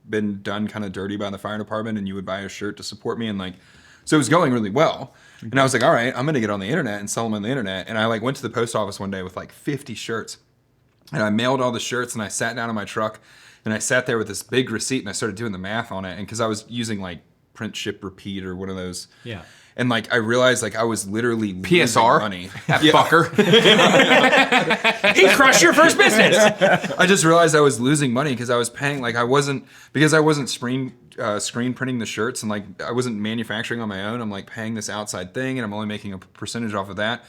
been done kind of dirty by the fire department, and you would buy a shirt to support me, and like so it was going really well. And I was like, all right, I'm going to get on the internet and sell them on the internet. And I like went to the post office one day with like 50 shirts. And I mailed all the shirts, and I sat down in my truck, and I sat there with this big receipt, and I started doing the math on it. And because I was using like print, ship, repeat or one of those. Yeah. And like I realized like I was literally losing PSR? money. That fucker. He crushed your first business. I just realized I was losing money because I was paying like I wasn't screen printing the shirts, and like I wasn't manufacturing on my own. I'm like paying this outside thing, and I'm only making a percentage off of that.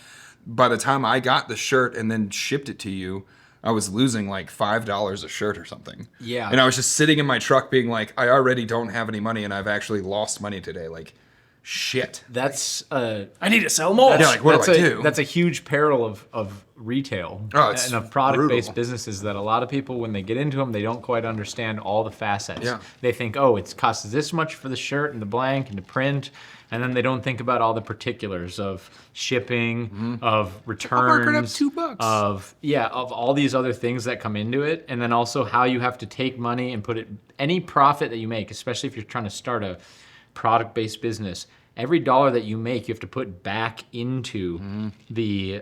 By the time I got the shirt and then shipped it to you, I was losing like $5 a shirt or something. Yeah. And I was just sitting in my truck being like, I already don't have any money, and I've actually lost money today. Like, shit. That's I need to sell more. Yeah, like, what do I do? That's a huge peril of retail Oh, it's and of product-based brutal. businesses that a lot of people, when they get into them, they don't quite understand all the facets. Yeah. They think, oh, it costs this much for the shirt and the blank and the print, and then they don't think about all the particulars of shipping, of returns, mark it up $2. of all these other things that come into it, and then also how you have to take money and put it, any profit that you make, especially if you're trying to start a product-based business, every dollar that you make, you have to put back into the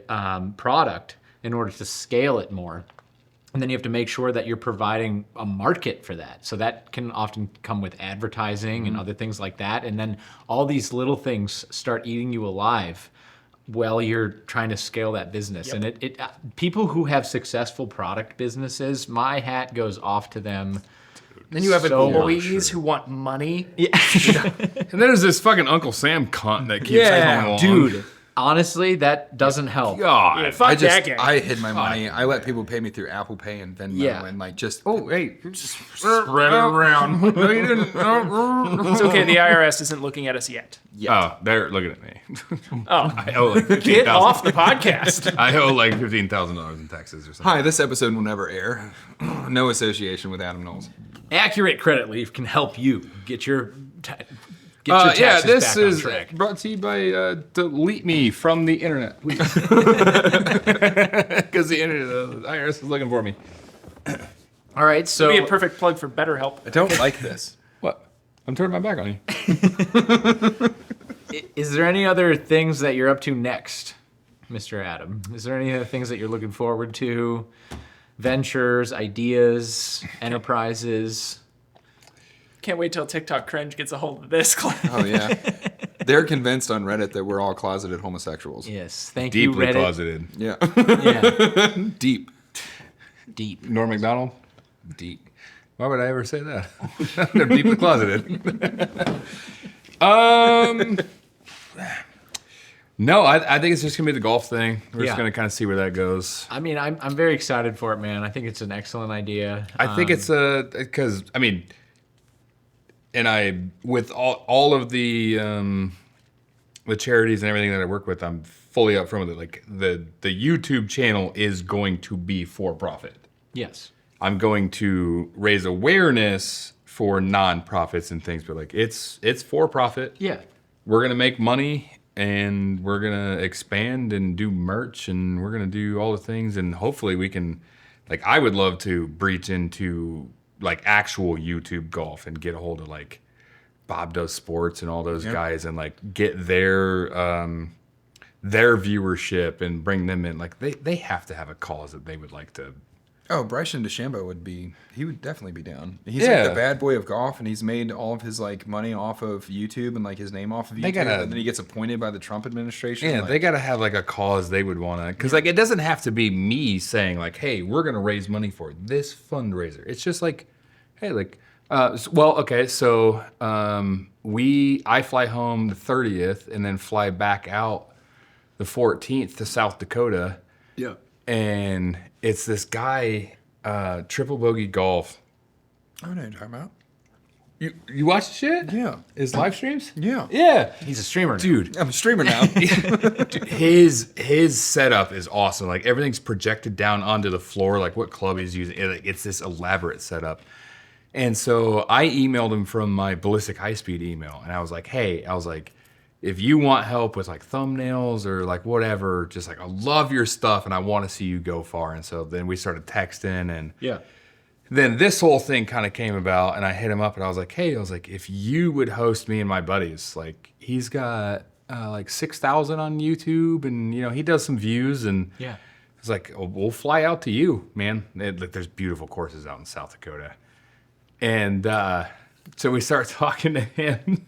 product in order to scale it more. And then you have to make sure that you're providing a market for that. So that can often come with advertising and other things like that. And then all these little things start eating you alive while you're trying to scale that business. And it people who have successful product businesses, my hat goes off to them. Then you have So employees who want money. And then there's this fucking Uncle Sam cunt that keeps coming along. dude. Honestly, that doesn't help. God. Yeah, fuck that guy. I hid my money. I let people pay me through Apple Pay and Venmo, Yeah. and like just Oh, hey, just spread it around. No, you didn't. It's okay. The IRS isn't looking at us yet. Oh, they're looking at me. Oh, I owe like get $15,000. off the podcast. I owe like $15,000 in taxes or something. Hi, this episode will never air. No association with Adam Knowles. Accurate Credit Leaf can help you get your taxes this back is on track. brought to you by delete me from the internet, please. Because the internet, the IRS is looking for me. All right, so Be a perfect plug for BetterHelp. I don't like this. What? I'm turning my back on you. is there any other things that you're up to next, Mr. Adam? Is there any other things that you're looking forward to? Ventures, ideas, enterprises? Can't wait till TikTok cringe gets a hold of this clip. Oh yeah, they're convinced on Reddit that we're all closeted homosexuals. Yes, thank Deeply you, Reddit. closeted. Yeah, Yeah, deep. deep. Norm McDonald? Deep. Why would I ever say that? They're deeply closeted. No, I think it's just gonna be the golf thing. We're just Yeah. gonna kind of see where that goes. I mean, I'm very excited for it, man. I think it's an excellent idea. I think it's because I mean, and I with all of the charities and everything that I work with, I'm fully upfront with it. Like the YouTube channel is going to be for profit. Yes. I'm going to raise awareness for nonprofits and things, but like it's for profit. Yeah. We're gonna make money and we're gonna expand and do merch and we're gonna do all the things and hopefully we can, like, I would love to breach into like actual YouTube golf and get a hold of like Bob Does Sports and all those guys and like get their their viewership and bring them in. Like they have to have a cause that they would like to. Oh, Bryce and DeChambeau he would definitely be down. He's Yeah. like the bad boy of golf, and he's made all of his like money off of YouTube and like his name off of YouTube. And then he gets appointed by the Trump administration. Yeah, they gotta have like a cause they would want to, because like it doesn't have to be me saying like, hey, we're gonna raise money for this fundraiser. It's just like, hey, like, I fly home the 30th and then fly back out the 14th to South Dakota. Yeah. And it's this guy, Triple Bogey Golf. I know what you're talking about. You watch the shit? Yeah. His live streams? Yeah. Yeah. He's a streamer now. Dude, I'm a streamer now. dude, his setup is awesome. Like everything's projected down onto the floor, like what club he's using. It's this elaborate setup. And so I emailed him from my Ballistic High-Speed email, and I was like, hey, if you want help with like thumbnails or like whatever, just like I love your stuff and I want to see you go far. And so then we started texting, and then this whole thing kind of came about, and I hit him up and I was like, hey, if you would host me and my buddies, like he's got like 6,000 on YouTube, and he does some views, and I was like, oh, we'll fly out to you, man. There's beautiful courses out in South Dakota. And so we start talking to him.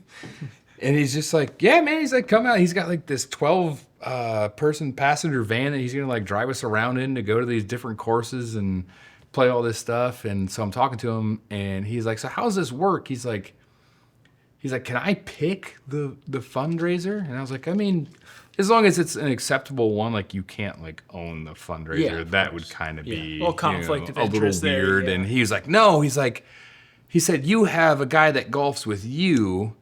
And he's just like, yeah, man. He's like, come out. He's got like this 12-person passenger van that he's gonna like drive us around in to go to these different courses and play all this stuff. And so I'm talking to him, and he's like, so how's this work? He's like, can I pick the fundraiser? And I was like, I mean, as long as it's an acceptable one, like you can't like own the fundraiser. Yeah, that would kind of be Well, conflict of a little interest there, weird. yeah. And he was like, no. He said, you have a guy that golfs with you.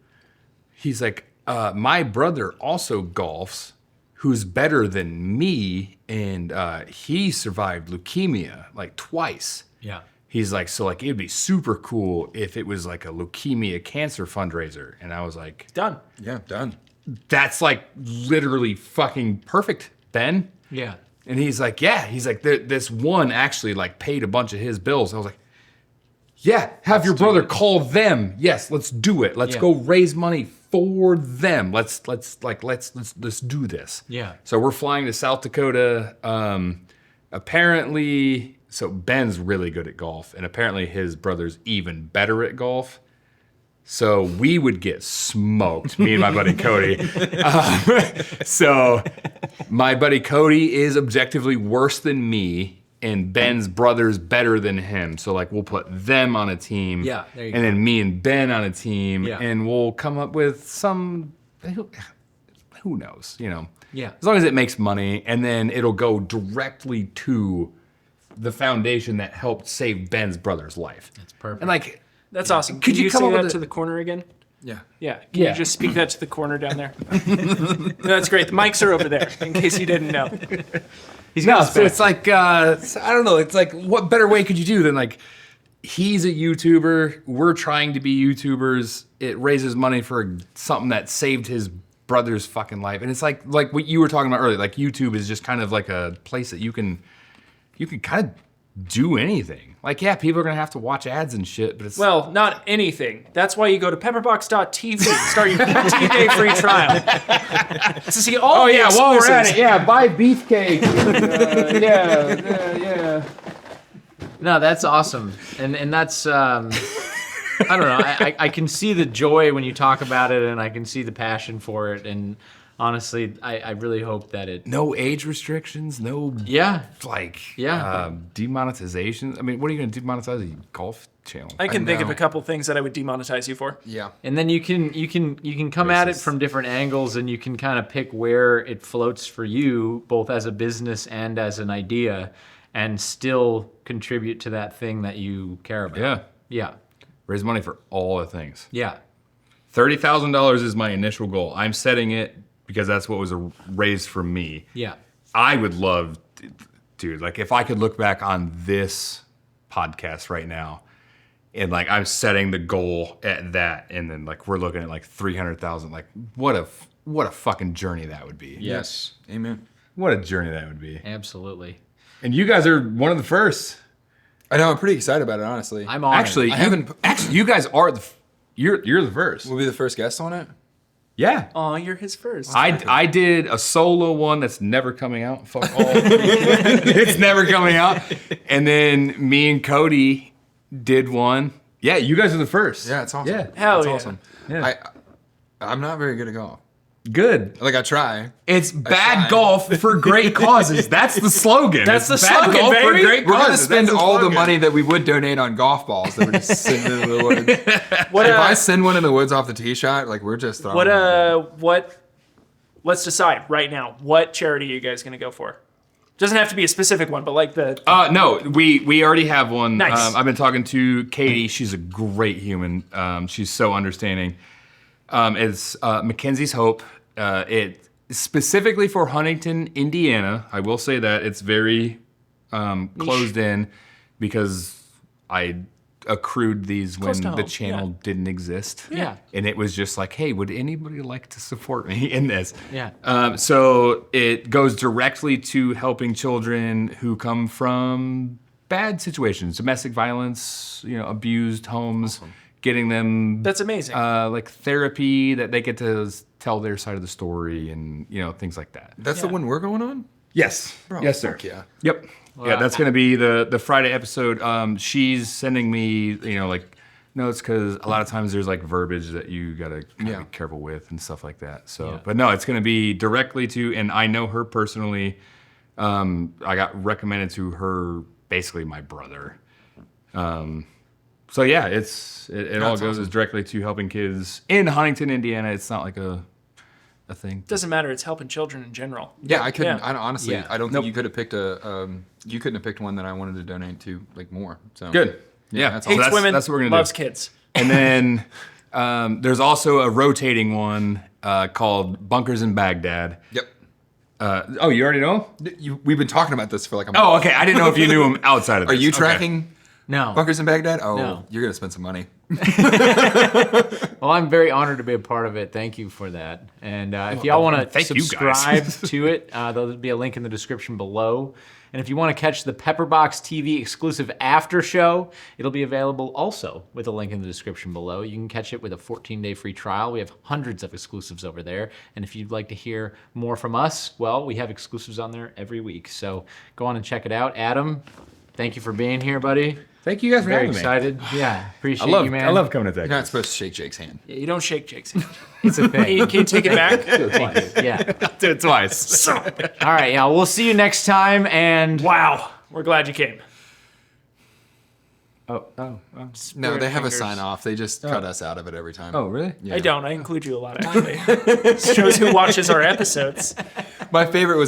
He's like, my brother also golfs, who's better than me, and he survived leukemia like twice. Yeah. He's like, so like it'd be super cool if it was like a leukemia cancer fundraiser. And I was like, Done. Yeah, done. that's like literally fucking perfect, Ben. Yeah. And he's like, yeah. He's like, this one actually like paid a bunch of his bills. I was like, yeah, have your brother call them. Yes, let's do it. Let's go raise money for them. Let's do this. Yeah. So we're flying to South Dakota. Apparently, so Ben's really good at golf, and apparently his brother's even better at golf. So we would get smoked, me and my buddy Cody. So my buddy Cody is objectively worse than me, and Ben's brother's better than him. So like we'll put them on a team, Yeah, there you and go. then me and Ben on a team, Yeah. and we'll come up with some, who knows, Yeah. as long as it makes money, and then it'll go directly to the foundation that helped save Ben's brother's life. That's perfect. And like, That's awesome. Could Can you you come say up that with to the corner again? Yeah. Yeah. Can Yeah. you just speak that to the corner down there? That's great. The mics are over there, in case you didn't know. He's no, got so it's like, I don't know. It's like, what better way could you do than like, he's a YouTuber. We're trying to be YouTubers. It raises money for something that saved his brother's fucking life. And it's like what you were talking about earlier. Like YouTube is just kind of like a place that you can kind of do anything. Like, yeah, people are gonna have to watch ads and shit, but it's Well, not anything. That's why you go to pepperbox.tv, start your 14-day free trial to see all the exclusives. buy beefcake. yeah. No, that's awesome, and that's I don't know. I can see the joy when you talk about it, and I can see the passion for it, and honestly, I really hope that it. No age restrictions, no Yeah, demonetization. I mean, what are you gonna demonetize a golf channel? I can think of know. a couple things that I would demonetize you for. Yeah. and then you can come at it Racist. from different angles, and you can kind of pick where it floats for you, both as a business and as an idea, and still contribute to that thing that you care about. Yeah. Yeah. Raise money for all the things. Yeah. $30,000 is my initial goal. I'm setting it because that's what was raised for me. Yeah. I would love, dude, like if I could look back on this podcast right now and like I'm setting the goal at that, and then like we're looking at like 300,000, like what a fucking journey that would be. Yes. Amen. What a journey that would be. Absolutely. And you guys are one of the first. I know. I'm pretty excited about it, honestly. I'm on Actually, it. you guys are you're the first. We'll be the first guest on it. Yeah. Oh, you're his first. I did a solo one that's never coming out. Fuck all. It's never coming out. And then me and Cody did one. Yeah, you guys are the first. Yeah, it's awesome. Yeah. Hell it's yeah. awesome. Yeah. I'm not very good at golf. Good. Like I try. It's bad try. golf for great causes. That's the slogan. That's It's the bad slogan, golf for baby. great We're gonna causes. spend That's the all the slogan. money that we would donate on golf balls that we're just sitting in the woods. What? If I send one in the woods off the tee shot, like we're just throwing. What? Let's decide right now. What charity are you guys gonna go for? Doesn't have to be a specific one, but like the. No, we already have one. Nice. I've been talking to Katie. She's a great human. She's so understanding. It's Mackenzie's Hope. It specifically for Huntington, Indiana. I will say that it's very closed in because I accrued these Close to when the home, channel yeah. didn't exist. Yeah. And it was just like, hey, would anybody like to support me in this? Yeah. So it goes directly to helping children who come from bad situations, domestic violence, abused homes, getting them That's amazing. like therapy that they get to tell their side of the story and things like that. That's the one we're going on. Yes. Bro, yes, sir. fuck yeah. Yep. Yeah, that's gonna be the Friday episode. She's sending me, like notes because a lot of times there's like verbiage that you gotta be careful with and stuff like that. So, but no, it's gonna be directly to, and I know her personally. I got recommended to her, basically my brother. So yeah, it all goes as directly to helping kids in Huntington, Indiana. It's not like a thing. Doesn't matter. It's helping children in general. Yeah, I couldn't. Yeah. I honestly, Yeah. I don't think you could have picked you couldn't have picked one that I wanted to donate to like more. So Good. Yeah, Yeah, that's so Hates that's, women. that's what we're gonna loves do. kids. And then there's also a rotating one called Bunkers in Baghdad. Yep. Oh, you already know? We've been talking about this for like a month. Oh, okay. I didn't know if you knew him outside of Are this. you Okay. tracking No. Bunkers in Baghdad? Oh, No. you're gonna spend some money. Well, I'm very honored to be a part of it. Thank you for that. And if y'all want to thank you, guys. subscribe to it, there'll be a link in the description below. And if you want to catch the Pepperbox TV exclusive after show, it'll be available also with a link in the description below. You can catch it with a 14-day free trial. We have hundreds of exclusives over there. And if you'd like to hear more from us, well, we have exclusives on there every week. So go on and check it out. Adam, thank you for being here, buddy. Thank you guys for Very having me. excited. Yeah, appreciate you, man. I love coming to You're that. not supposed to shake Jake's hand. Yeah, you don't shake Jake's hand. It's a thing. Can you take it back? Yeah. Do it twice. All right, yeah, we'll see you next time. And Wow. We're glad you came. Oh. No, Spirit they have fingers. a sign off. They just cut us out of it every time. Oh, really? Yeah. I don't. I include you a lot, actually. Shows who watches our episodes. My favorite was